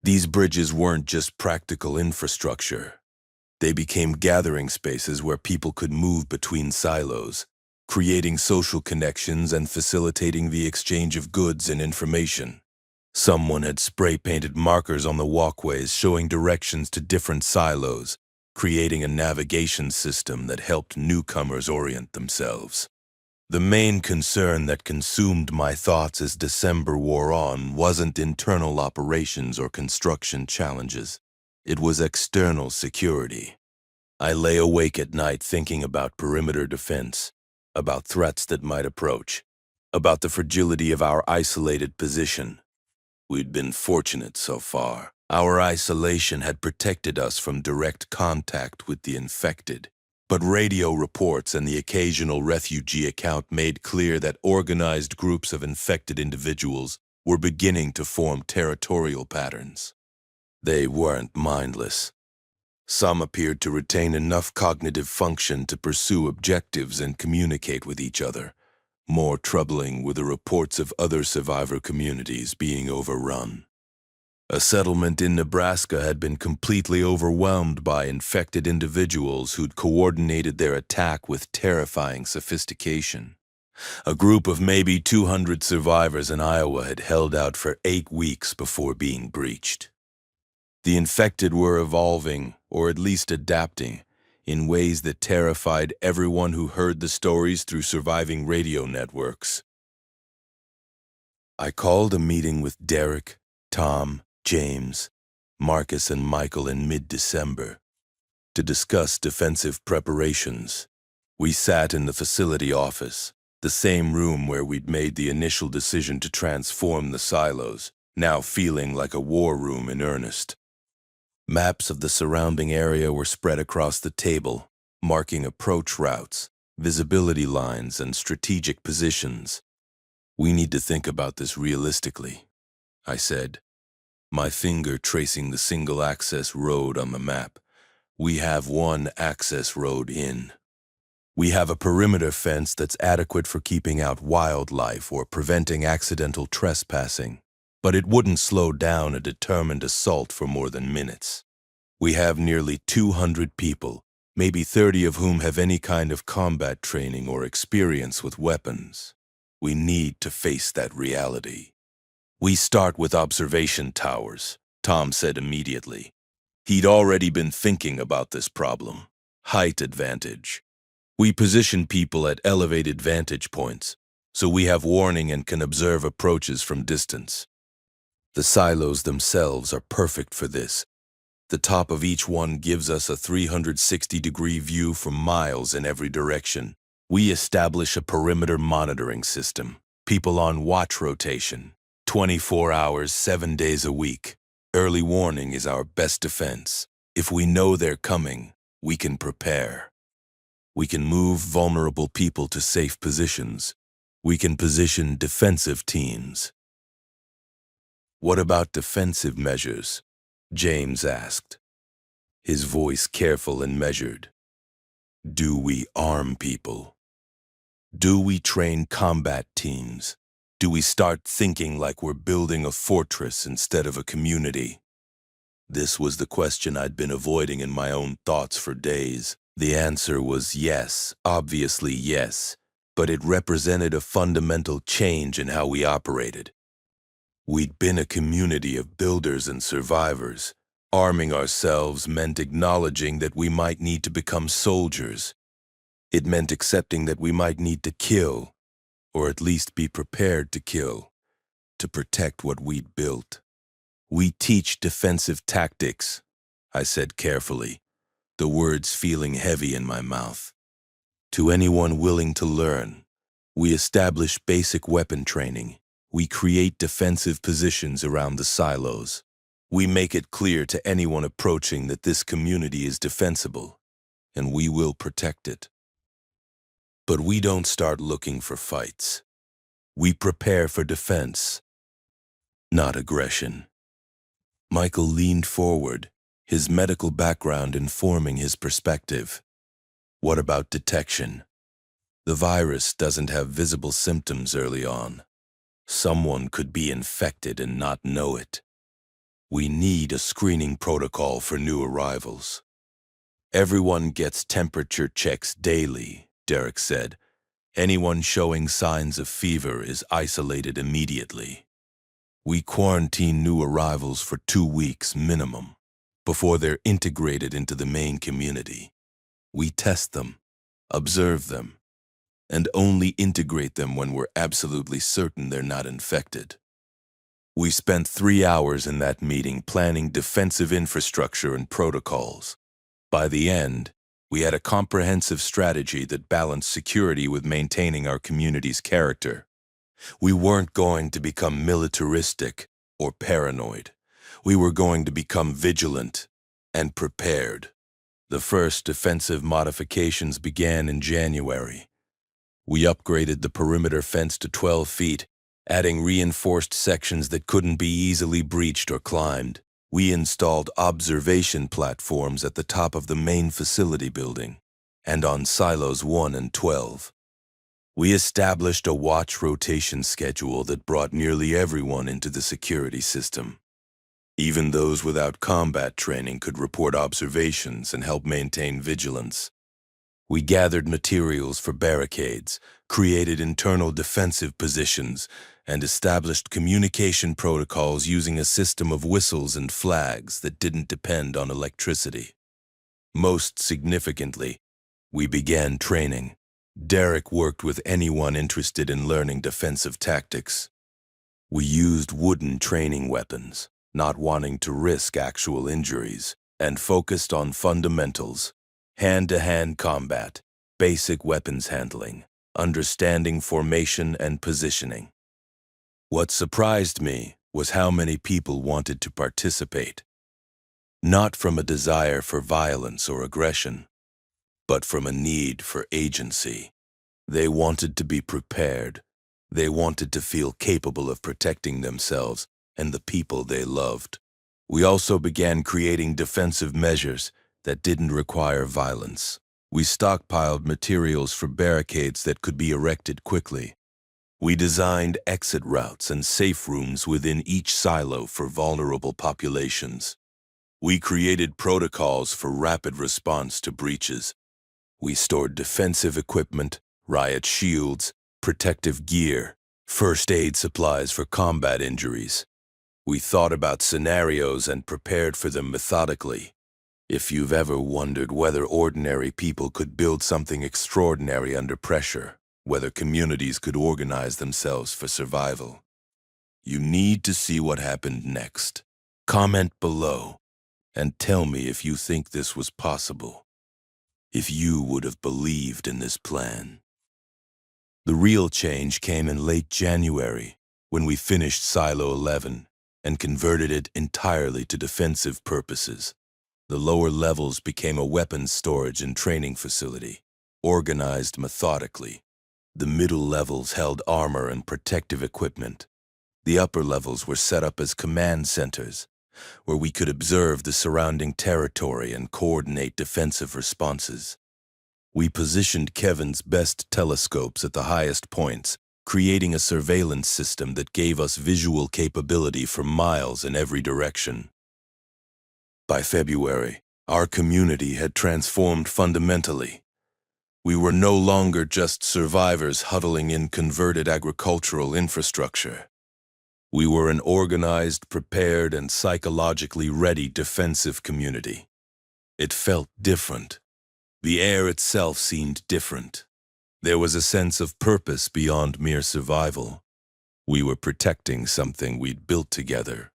These bridges weren't just practical infrastructure. They became gathering spaces where people could move between silos, creating social connections and facilitating the exchange of goods and information. Someone had spray-painted markers on the walkways showing directions to different silos, creating a navigation system that helped newcomers orient themselves. The main concern that consumed my thoughts as December wore on wasn't internal operations or construction challenges. It was external security. I lay awake at night thinking about perimeter defense, about threats that might approach, about the fragility of our isolated position. We'd been fortunate so far. Our isolation had protected us from direct contact with the infected. But radio reports and the occasional refugee account made clear that organized groups of infected individuals were beginning to form territorial patterns. They weren't mindless. Some appeared to retain enough cognitive function to pursue objectives and communicate with each other, More troubling were the reports of other survivor communities being overrun. A settlement in Nebraska had been completely overwhelmed by infected individuals who'd coordinated their attack with terrifying sophistication. A group of maybe 200 survivors in Iowa had held out for 8 weeks before being breached. The infected were evolving, or at least adapting, in ways that terrified everyone who heard the stories through surviving radio networks. I called a meeting with Derek, Tom, James, Marcus, and Michael in mid-December to discuss defensive preparations. We sat in the facility office, the same room where we'd made the initial decision to transform the silos, now feeling like a war room in earnest. Maps of the surrounding area were spread across the table, marking approach routes, visibility lines, and strategic positions. "We need to think about this realistically," I said, my finger tracing the single access road on the map. "We have one access road in. We have a perimeter fence that's adequate for keeping out wildlife or preventing accidental trespassing, but it wouldn't slow down a determined assault for more than minutes. We have nearly 200 people, maybe 30 of whom have any kind of combat training or experience with weapons. We need to face that reality." "We start with observation towers," Tom said immediately. He'd already been thinking about this problem. Height advantage. We position people at elevated vantage points, so we have warning and can observe approaches from distance. The silos themselves are perfect for this. The top of each one gives us a 360-degree view for miles in every direction. We establish a perimeter monitoring system, people on watch rotation, 24 hours, 7 days a week. Early warning is our best defense. If we know they're coming, we can prepare. We can move vulnerable people to safe positions. We can position defensive teams. "What about defensive measures?" James asked, his voice careful and measured. "Do we arm people? Do we train combat teams? Do we start thinking like we're building a fortress instead of a community?" This was the question I'd been avoiding in my own thoughts for days. The answer was yes, obviously yes, but it represented a fundamental change in how we operated. We'd been a community of builders and survivors. Arming ourselves meant acknowledging that we might need to become soldiers. It meant accepting that we might need to kill, or at least be prepared to kill, to protect what we'd built. "We teach defensive tactics," I said carefully, the words feeling heavy in my mouth. "To anyone willing to learn. We establish basic weapon training. We create defensive positions around the silos. We make it clear to anyone approaching that this community is defensible, and we will protect it. But we don't start looking for fights. We prepare for defense, not aggression." Michael leaned forward, his medical background informing his perspective. "What about detection? The virus doesn't have visible symptoms early on. Someone could be infected and not know it. We need a screening protocol for new arrivals. Everyone gets temperature checks daily," Derek said. "Anyone showing signs of fever is isolated immediately. We quarantine new arrivals for 2 weeks minimum, before they're integrated into the main community. We test them, observe them, and only integrate them when we're absolutely certain they're not infected." We spent 3 hours in that meeting planning defensive infrastructure and protocols. By the end, we had a comprehensive strategy that balanced security with maintaining our community's character. We weren't going to become militaristic or paranoid. We were going to become vigilant and prepared. The first defensive modifications began in January. We upgraded the perimeter fence to 12 feet, adding reinforced sections that couldn't be easily breached or climbed. We installed observation platforms at the top of the main facility building and on silos 1 and 12. We established a watch rotation schedule that brought nearly everyone into the security system. Even those without combat training could report observations and help maintain vigilance. We gathered materials for barricades, created internal defensive positions, and established communication protocols using a system of whistles and flags that didn't depend on electricity. Most significantly, we began training. Derek worked with anyone interested in learning defensive tactics. We used wooden training weapons, not wanting to risk actual injuries, and focused on fundamentals: hand-to-hand combat, basic weapons handling, understanding formation and positioning. What surprised me was how many people wanted to participate, not from a desire for violence or aggression, but from a need for agency. They wanted to be prepared. They wanted to feel capable of protecting themselves and the people they loved. We also began creating defensive measures that didn't require violence. We stockpiled materials for barricades that could be erected quickly. We designed exit routes and safe rooms within each silo for vulnerable populations. We created protocols for rapid response to breaches. We stored defensive equipment, riot shields, protective gear, first aid supplies for combat injuries. We thought about scenarios and prepared for them methodically. If you've ever wondered whether ordinary people could build something extraordinary under pressure, whether communities could organize themselves for survival, you need to see what happened next. Comment below and tell me if you think this was possible, if you would have believed in this plan. The real change came in late January, when we finished Silo 11 and converted it entirely to defensive purposes. The lower levels became a weapons storage and training facility, organized methodically. The middle levels held armor and protective equipment. The upper levels were set up as command centers, where we could observe the surrounding territory and coordinate defensive responses. We positioned Kevin's best telescopes at the highest points, creating a surveillance system that gave us visual capability for miles in every direction. By February, our community had transformed fundamentally. We were no longer just survivors huddling in converted agricultural infrastructure. We were an organized, prepared, and psychologically ready defensive community. It felt different. The air itself seemed different. There was a sense of purpose beyond mere survival. We were protecting something we'd built together.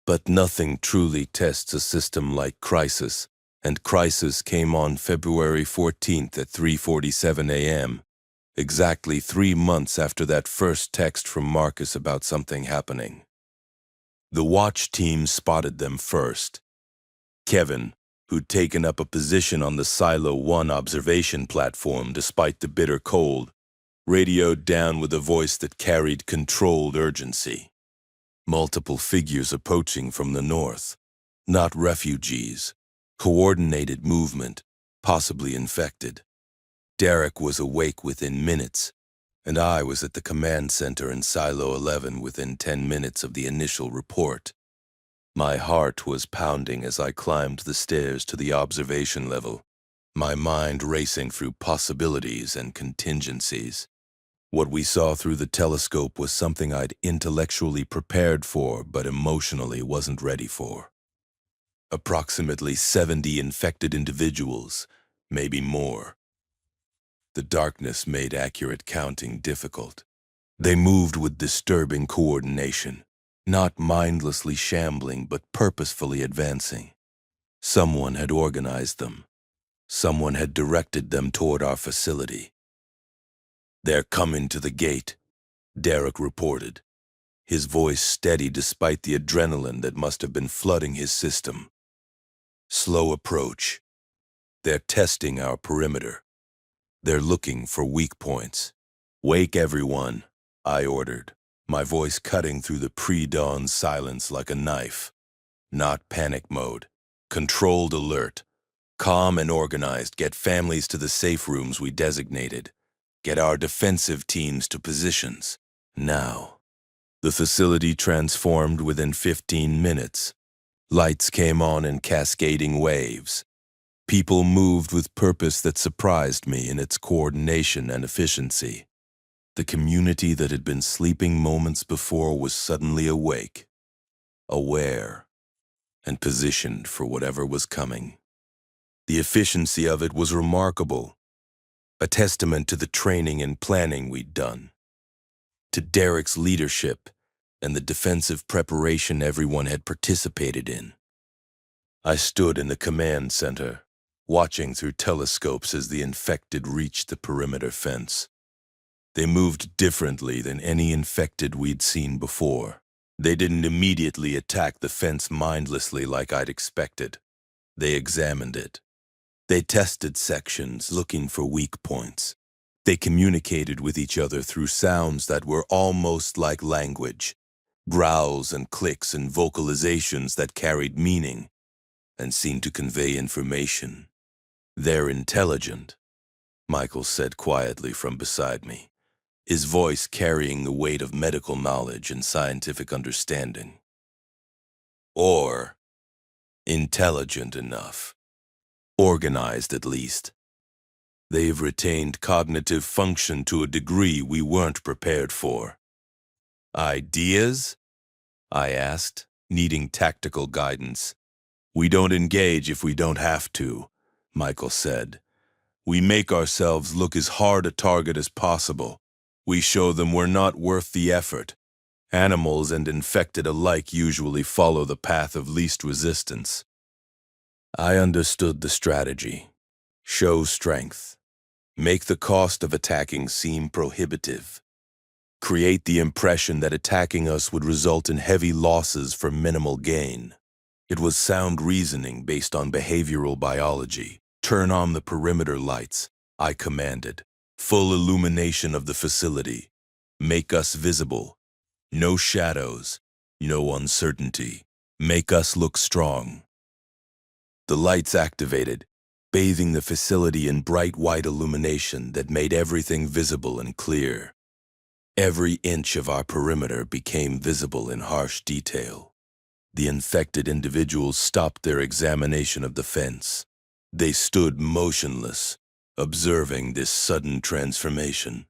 But nothing truly tests a system like Crisis, and Crisis came on February 14th at 3:47 a.m., exactly 3 months after that first text from Marcus about something happening. The watch team spotted them first. Kevin, who'd taken up a position on the Silo 1 observation platform despite the bitter cold, radioed down with a voice that carried controlled urgency. Multiple figures approaching from the north. Not refugees. Coordinated movement, possibly infected. Derek was awake within minutes, and I was at the command center in Silo 11 within 10 minutes of the initial report. My heart was pounding as I climbed the stairs to the observation level, my mind racing through possibilities and contingencies. What we saw through the telescope was something I'd intellectually prepared for but emotionally wasn't ready for. Approximately 70 infected individuals, maybe more. The darkness made accurate counting difficult. They moved with disturbing coordination, not mindlessly shambling but purposefully advancing. Someone had organized them. Someone had directed them toward our facility. "They're coming to the gate," Derek reported, his voice steady despite the adrenaline that must have been flooding his system. "Slow approach. They're testing our perimeter. They're looking for weak points. Wake everyone," I ordered, my voice cutting through the pre-dawn silence like a knife. Not panic mode. Controlled alert. Calm and organized, get families to the safe rooms we designated. Get our defensive teams to positions. Now. The facility transformed within 15 minutes. Lights came on in cascading waves. People moved with purpose that surprised me in its coordination and efficiency. The community that had been sleeping moments before was suddenly awake, aware, and positioned for whatever was coming. The efficiency of it was remarkable, a testament to the training and planning we'd done, to Derek's leadership and the defensive preparation everyone had participated in. I stood in the command center, watching through telescopes as the infected reached the perimeter fence. They moved differently than any infected we'd seen before. They didn't immediately attack the fence mindlessly like I'd expected. They examined it. They tested sections, looking for weak points. They communicated with each other through sounds that were almost like language, growls and clicks and vocalizations that carried meaning and seemed to convey information. "They're intelligent," Michael said quietly from beside me, his voice carrying the weight of medical knowledge and scientific understanding. Or intelligent enough. Organized, at least. They've retained cognitive function to a degree we weren't prepared for. Ideas? I asked, needing tactical guidance. "We don't engage if we don't have to," Michael said. "We make ourselves look as hard a target as possible. We show them we're not worth the effort. Animals and infected alike usually follow the path of least resistance." I understood the strategy. Show strength. Make the cost of attacking seem prohibitive. Create the impression that attacking us would result in heavy losses for minimal gain. It was sound reasoning based on behavioral biology. "Turn on the perimeter lights," I commanded. "Full illumination of the facility. Make us visible. No shadows, no uncertainty. Make us look strong." The lights activated, bathing the facility in bright white illumination that made everything visible and clear. Every inch of our perimeter became visible in harsh detail. The infected individuals stopped their examination of the fence. They stood motionless, observing this sudden transformation.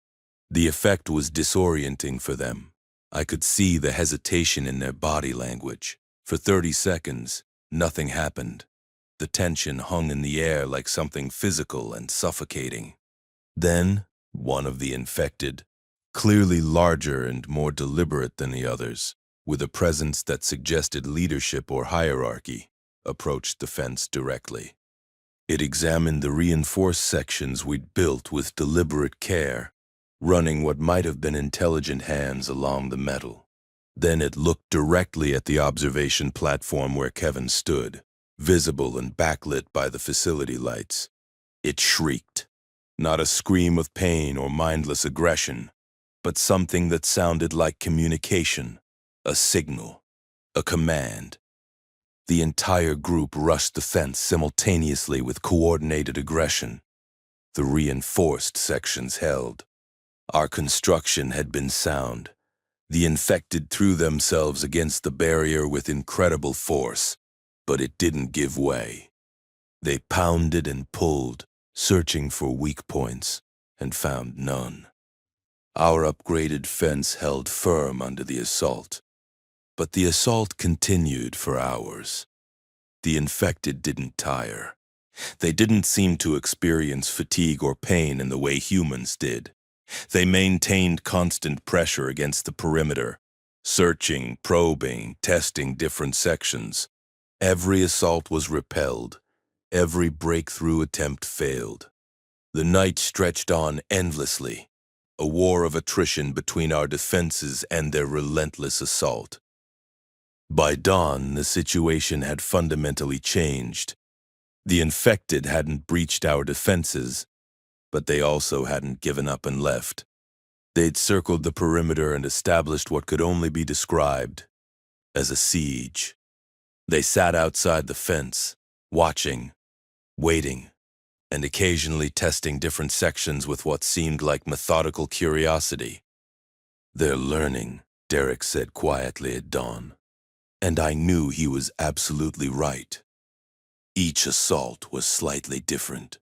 The effect was disorienting for them. I could see the hesitation in their body language. For 30 seconds, nothing happened. The tension hung in the air like something physical and suffocating. Then, one of the infected, clearly larger and more deliberate than the others, with a presence that suggested leadership or hierarchy, approached the fence directly. It examined the reinforced sections we'd built with deliberate care, running what might have been intelligent hands along the metal. Then it looked directly at the observation platform where Kevin stood, visible and backlit by the facility lights. It shrieked, not a scream of pain or mindless aggression, but something that sounded like communication, a signal, a command. The entire group rushed the fence simultaneously with coordinated aggression. The reinforced sections held. Our construction had been sound. The infected threw themselves against the barrier with incredible force, but it didn't give way. They pounded and pulled, searching for weak points, and found none. Our upgraded fence held firm under the assault, but the assault continued for hours. The infected didn't tire. They didn't seem to experience fatigue or pain in the way humans did. They maintained constant pressure against the perimeter, searching, probing, testing different sections. Every assault was repelled. Every breakthrough attempt failed. The night stretched on endlessly, a war of attrition between our defenses and their relentless assault. By dawn, the situation had fundamentally changed. The infected hadn't breached our defenses, but they also hadn't given up and left. They'd circled the perimeter and established what could only be described as a siege. They sat outside the fence, watching, waiting, and occasionally testing different sections with what seemed like methodical curiosity. "They're learning," Derek said quietly at dawn. And I knew he was absolutely right. Each assault was slightly different.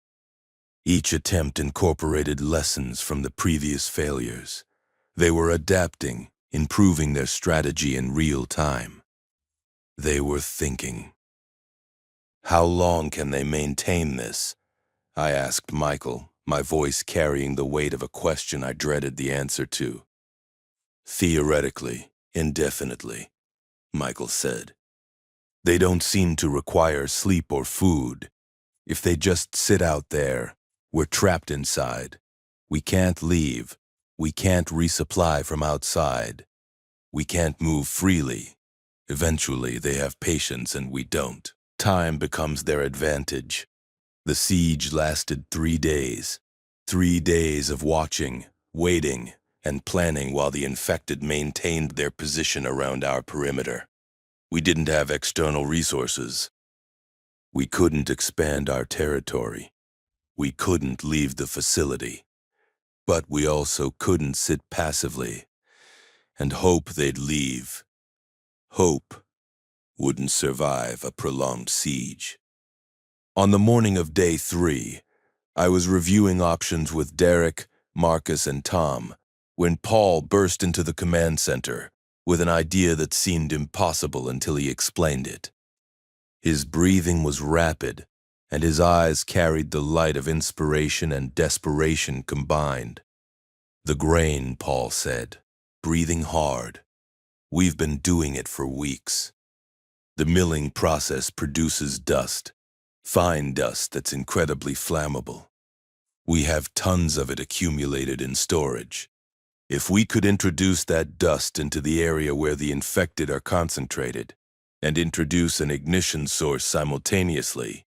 Each attempt incorporated lessons from the previous failures. They were adapting, improving their strategy in real time. They were thinking. "How long can they maintain this?" I asked Michael, my voice carrying the weight of a question I dreaded the answer to. "Theoretically, indefinitely," Michael said. "They don't seem to require sleep or food. If they just sit out there, we're trapped inside. We can't leave. We can't resupply from outside. We can't move freely. Eventually, they have patience and we don't. Time becomes their advantage." The siege lasted 3 days. 3 days of watching, waiting, and planning while the infected maintained their position around our perimeter. We didn't have external resources. We couldn't expand our territory. We couldn't leave the facility. But we also couldn't sit passively and hope they'd leave. Hope wouldn't survive a prolonged siege. On the morning of day 3, I was reviewing options with Derek, Marcus, and Tom when Paul burst into the command center with an idea that seemed impossible until he explained it. His breathing was rapid, and his eyes carried the light of inspiration and desperation combined. "The grain," Paul said, breathing hard. "We've been doing it for weeks. The milling process produces dust, fine dust that's incredibly flammable. We have tons of it accumulated in storage. If we could introduce that dust into the area where the infected are concentrated, and introduce an ignition source simultaneously,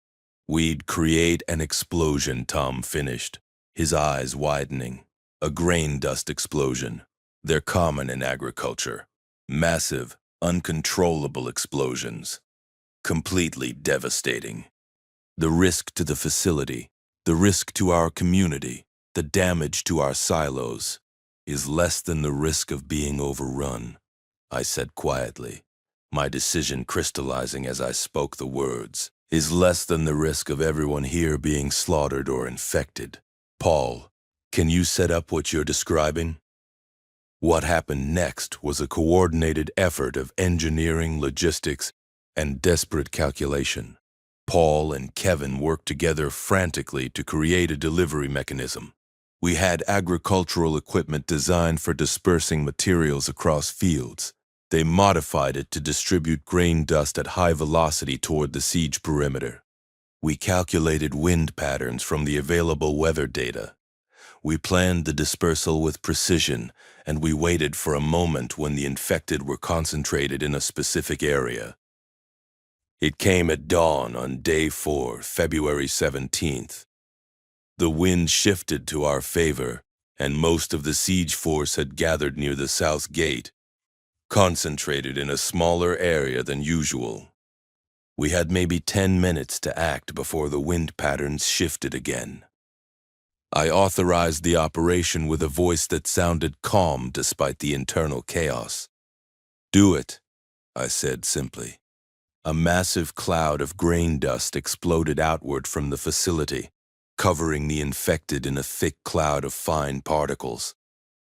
we'd create an explosion," Tom finished, his eyes widening. "A grain dust explosion. They're common in agriculture. Massive, uncontrollable explosions. Completely devastating. The risk to the facility, the risk to our community, the damage to our silos, is less than the risk of being overrun," I said quietly, my decision crystallizing as I spoke the words, "is less than the risk of everyone here being slaughtered or infected." "Paul, can you set up what you're describing?" What happened next was a coordinated effort of engineering, logistics, and desperate calculation. Paul and Kevin worked together frantically to create a delivery mechanism. We had agricultural equipment designed for dispersing materials across fields. They modified it to distribute grain dust at high velocity toward the siege perimeter. We calculated wind patterns from the available weather data. We planned the dispersal with precision, and we waited for a moment when the infected were concentrated in a specific area. It came at dawn on day 4, February 17th. The wind shifted to our favor, and most of the siege force had gathered near the south gate, concentrated in a smaller area than usual. We had maybe 10 minutes to act before the wind patterns shifted again. I authorized the operation with a voice that sounded calm despite the internal chaos. "Do it," I said simply. A massive cloud of grain dust exploded outward from the facility, covering the infected in a thick cloud of fine particles.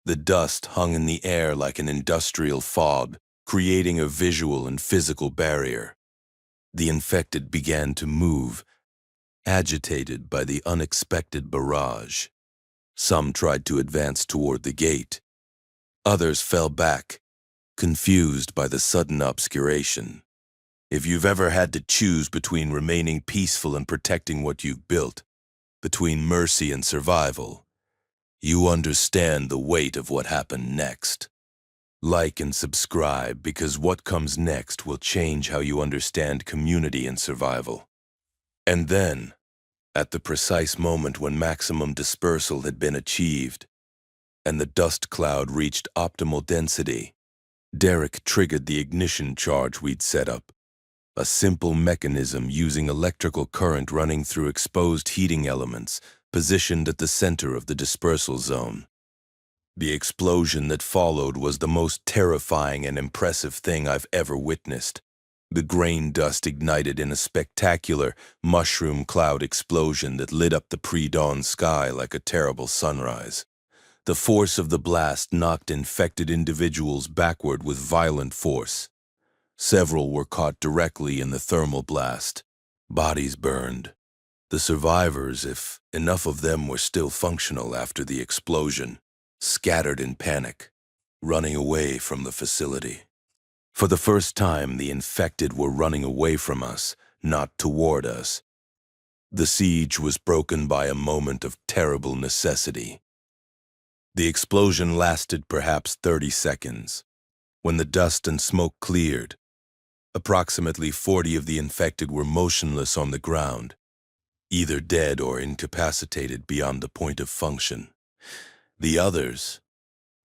The dust hung in the air like an industrial fog, creating a visual and physical barrier. The infected began to move, agitated by the unexpected barrage. Some tried to advance toward the gate. Others fell back, confused by the sudden obscuration. If you've ever had to choose between remaining peaceful and protecting what you've built, between mercy and survival, you understand the weight of what happened next. Like and subscribe, because what comes next will change how you understand community and survival. And then, at the precise moment when maximum dispersal had been achieved, and the dust cloud reached optimal density, Derek triggered the ignition charge we'd set up. a simple mechanism using electrical current running through exposed heating elements positioned at the center of the dispersal zone. The explosion that followed was the most terrifying and impressive thing I've ever witnessed. The grain dust ignited in a spectacular mushroom cloud explosion that lit up the pre-dawn sky like a terrible sunrise. The force of the blast knocked infected individuals backward with violent force. Several were caught directly in the thermal blast. Bodies burned. The survivors, if enough of them were still functional after the explosion, scattered in panic, running away from the facility. For the first time, the infected were running away from us, not toward us. The siege was broken by a moment of terrible necessity. The explosion lasted perhaps 30 seconds. When the dust and smoke cleared, approximately 40 of the infected were motionless on the ground, either dead or incapacitated beyond the point of function. The others,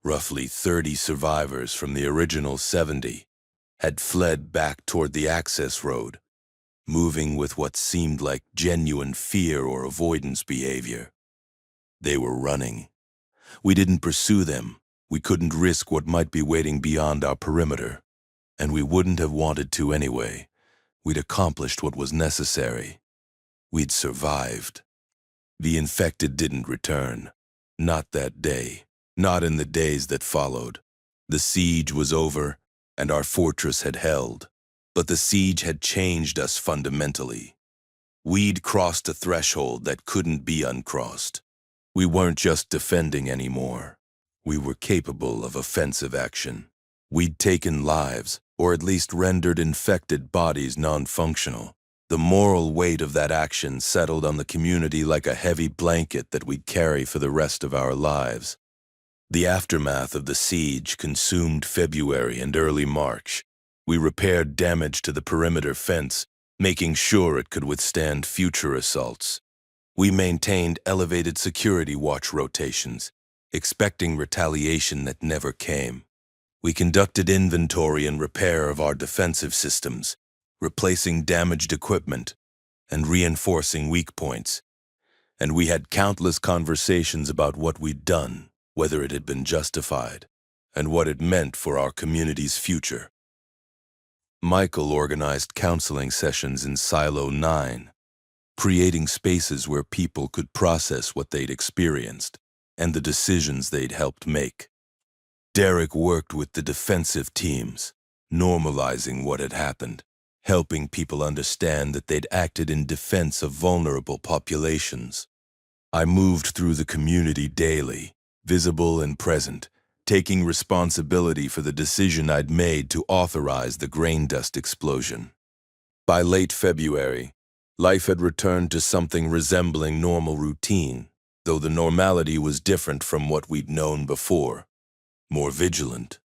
roughly 30 survivors from the original 70, had fled back toward the access road, moving with what seemed like genuine fear or avoidance behavior. They were running. We didn't pursue them. We couldn't risk what might be waiting beyond our perimeter. And we wouldn't have wanted to anyway. We'd accomplished what was necessary. We'd survived. The infected didn't return. Not that day. Not in the days that followed. The siege was over, and our fortress had held. But the siege had changed us fundamentally. We'd crossed a threshold that couldn't be uncrossed. We weren't just defending anymore. We were capable of offensive action. We'd taken lives, or at least rendered infected bodies non-functional. The moral weight of that action settled on the community like a heavy blanket that we'd carry for the rest of our lives. The aftermath of the siege consumed February and early March. We repaired damage to the perimeter fence, making sure it could withstand future assaults. We maintained elevated security watch rotations, expecting retaliation that never came. We conducted inventory and repair of our defensive systems, replacing damaged equipment and reinforcing weak points. And we had countless conversations about what we'd done, whether it had been justified, and what it meant for our community's future. Michael organized counseling sessions in Silo 9, creating spaces where people could process what they'd experienced and the decisions they'd helped make. Derek worked with the defensive teams, normalizing what had happened, helping people understand that they'd acted in defense of vulnerable populations. I moved through the community daily, visible and present, taking responsibility for the decision I'd made to authorize the grain dust explosion. By late February, life had returned to something resembling normal routine, though the normality was different from what we'd known before. More vigilant,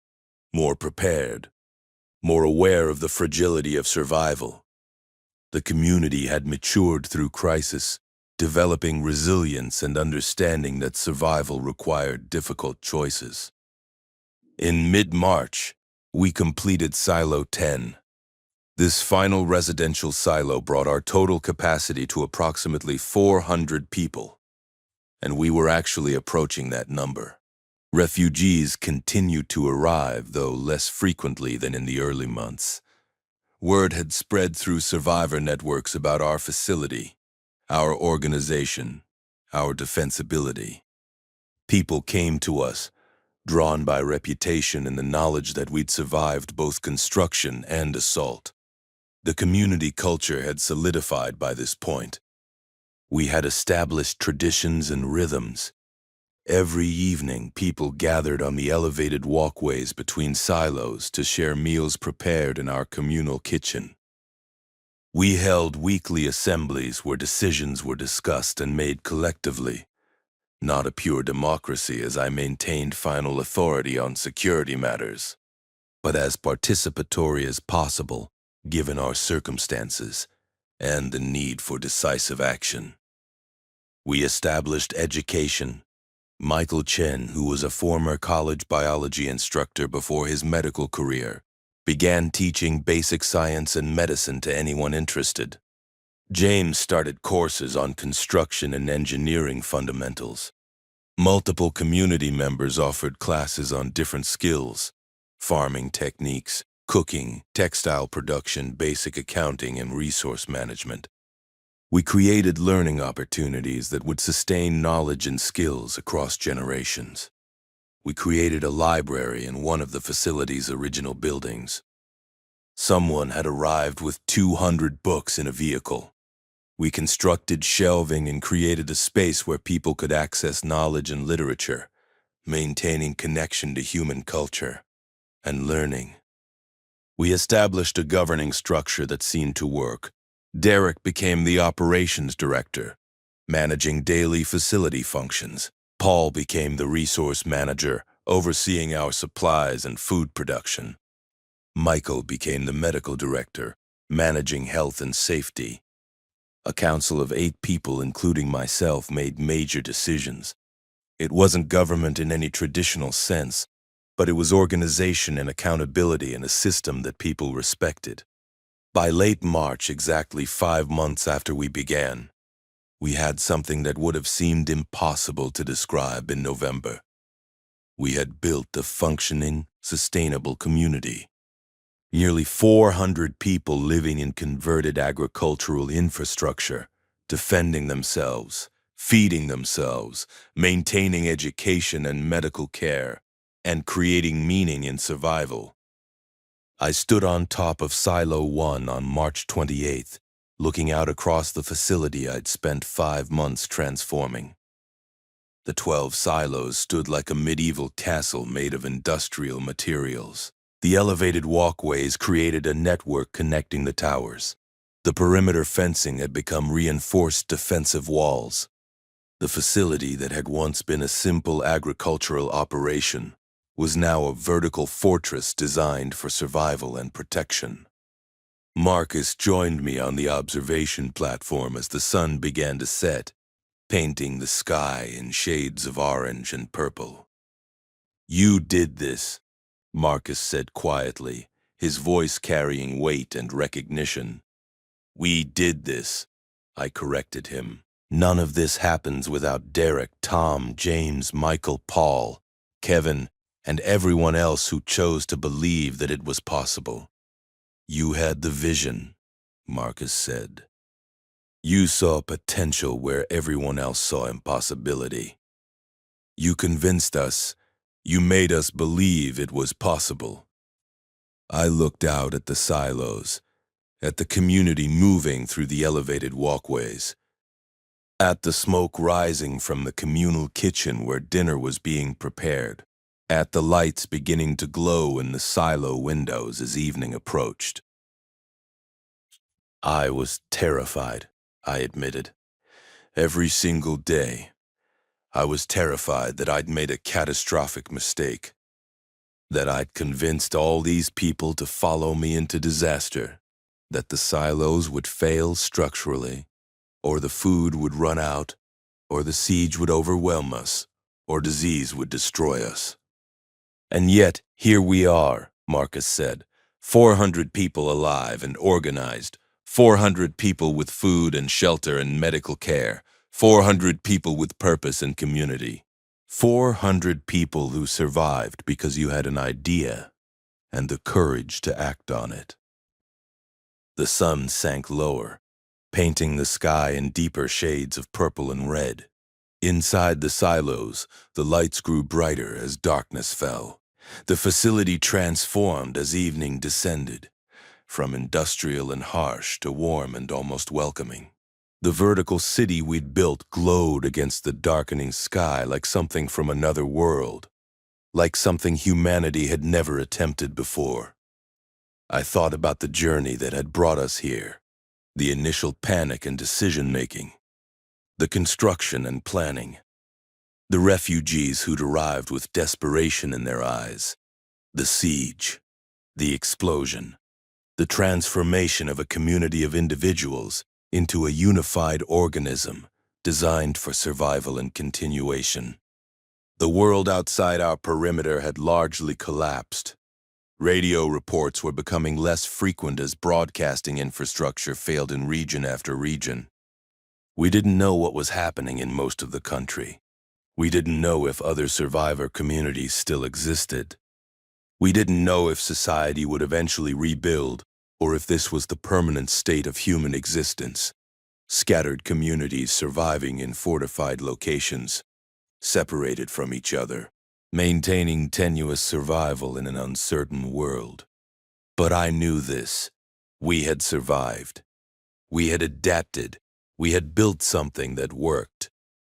more prepared, more aware of the fragility of survival. The community had matured through crisis, developing resilience and understanding that survival required difficult choices. In mid-March, we completed Silo 10. This final residential silo brought our total capacity to approximately 400 people, and we were actually approaching that number. Refugees continued to arrive, though less frequently than in the early months. Word had spread through survivor networks about our facility, our organization, our defensibility. People came to us, drawn by reputation and the knowledge that we'd survived both construction and assault. The community culture had solidified by this point. We had established traditions and rhythms. Every evening, people gathered on the elevated walkways between silos to share meals prepared in our communal kitchen. We held weekly assemblies where decisions were discussed and made collectively. Not a pure democracy, as I maintained final authority on security matters, but as participatory as possible, given our circumstances and the need for decisive action. We established education. Michael Chen, who was a former college biology instructor before his medical career, began teaching basic science and medicine to anyone interested. James started courses on construction and engineering fundamentals. Multiple community members offered classes on different skills: farming techniques, cooking, textile production, basic accounting, and resource management. We created learning opportunities that would sustain knowledge and skills across generations. We created a library in one of the facility's original buildings. Someone had arrived with 200 books in a vehicle. We constructed shelving and created a space where people could access knowledge and literature, maintaining connection to human culture and learning. We established a governing structure that seemed to work. Derek became the operations director, managing daily facility functions. Paul became the resource manager, overseeing our supplies and food production. Michael became the medical director, managing health and safety. A council of 8 people, including myself, made major decisions. It wasn't government in any traditional sense, but it was organization and accountability in a system that people respected. By late March, exactly 5 months after we began, we had something that would have seemed impossible to describe in November. We had built a functioning, sustainable community. Nearly 400 people living in converted agricultural infrastructure, defending themselves, feeding themselves, maintaining education and medical care, and creating meaning in survival. I stood on top of Silo 1 on March 28th, looking out across the facility I'd spent 5 months transforming. The 12 silos stood like a medieval castle made of industrial materials. The elevated walkways created a network connecting the towers. The perimeter fencing had become reinforced defensive walls. The facility that had once been a simple agricultural operation was now a vertical fortress designed for survival and protection. Marcus joined me on the observation platform as the sun began to set, painting the sky in shades of orange and purple. "You did this," Marcus said quietly, his voice carrying weight and recognition. "We did this," I corrected him. "None of this happens without Derek, Tom, James, Michael, Paul, Kevin, and everyone else who chose to believe that it was possible." "You had the vision," Marcus said. "You saw potential where everyone else saw impossibility. You convinced us. You made us believe it was possible." I looked out at the silos, at the community moving through the elevated walkways, at the smoke rising from the communal kitchen where dinner was being prepared, at the lights beginning to glow in the silo windows as evening approached. I was terrified, I admitted. Every single day, I was terrified that I'd made a catastrophic mistake, that I'd convinced all these people to follow me into disaster, that the silos would fail structurally, or the food would run out, or the siege would overwhelm us, or disease would destroy us. "And yet, here we are," Marcus said, 400 people alive and organized, 400 people with food and shelter and medical care, 400 people with purpose and community, 400 people who survived because you had an idea and the courage to act on it. The sun sank lower, painting the sky in deeper shades of purple and red. Inside the silos, the lights grew brighter as darkness fell. The facility transformed as evening descended, from industrial and harsh to warm and almost welcoming. The vertical city we'd built glowed against the darkening sky like something from another world, like something humanity had never attempted before. I thought about the journey that had brought us here, the initial panic and decision-making, the construction and planning, the refugees who'd arrived with desperation in their eyes, the siege, the explosion, the transformation of a community of individuals into a unified organism designed for survival and continuation. The world outside our perimeter had largely collapsed. Radio reports were becoming less frequent as broadcasting infrastructure failed in region after region. We didn't know what was happening in most of the country. We didn't know if other survivor communities still existed. We didn't know if society would eventually rebuild or if this was the permanent state of human existence. Scattered communities surviving in fortified locations, separated from each other, maintaining tenuous survival in an uncertain world. But I knew this. We had survived. We had adapted. We had built something that worked.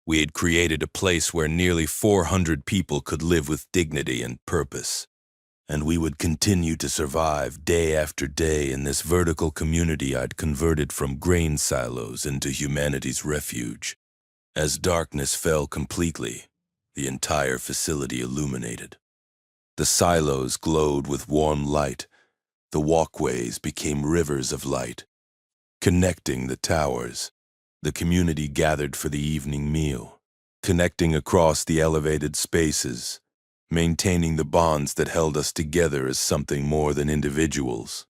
We had created a place where nearly 400 people could live with dignity and purpose. And we would continue to survive day after day in this vertical community I'd converted from grain silos into humanity's refuge. As darkness fell completely, the entire facility illuminated. The silos glowed with warm light. The walkways became rivers of light. Connecting the towers, the community gathered for the evening meal, connecting across the elevated spaces, maintaining the bonds that held us together as something more than individuals,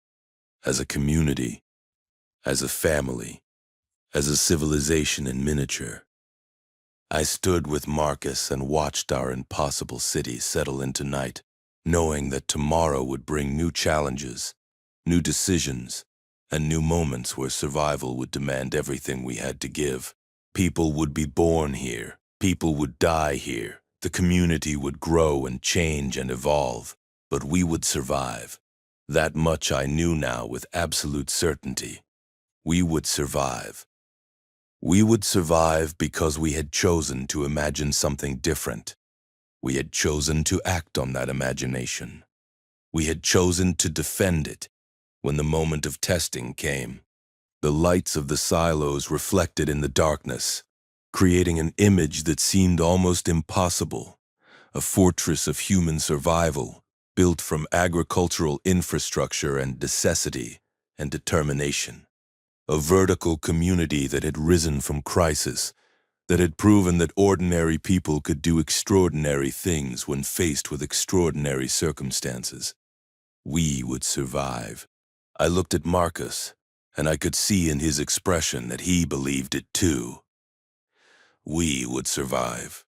as a community, as a family, as a civilization in miniature. I stood with Marcus and watched our impossible city settle into night, knowing that tomorrow would bring new challenges, new decisions, and new moments where survival would demand everything we had to give. People would be born here. People would die here. The community would grow and change and evolve, but we would survive. That much I knew now with absolute certainty. We would survive. We would survive because we had chosen to imagine something different. We had chosen to act on that imagination. We had chosen to defend it when the moment of testing came. The lights of the silos reflected in the darkness, creating an image that seemed almost impossible, a fortress of human survival built from agricultural infrastructure and necessity and determination. A vertical community that had risen from crisis, that had proven that ordinary people could do extraordinary things when faced with extraordinary circumstances. We would survive. I looked at Marcus, and I could see in his expression that he believed it too. We would survive.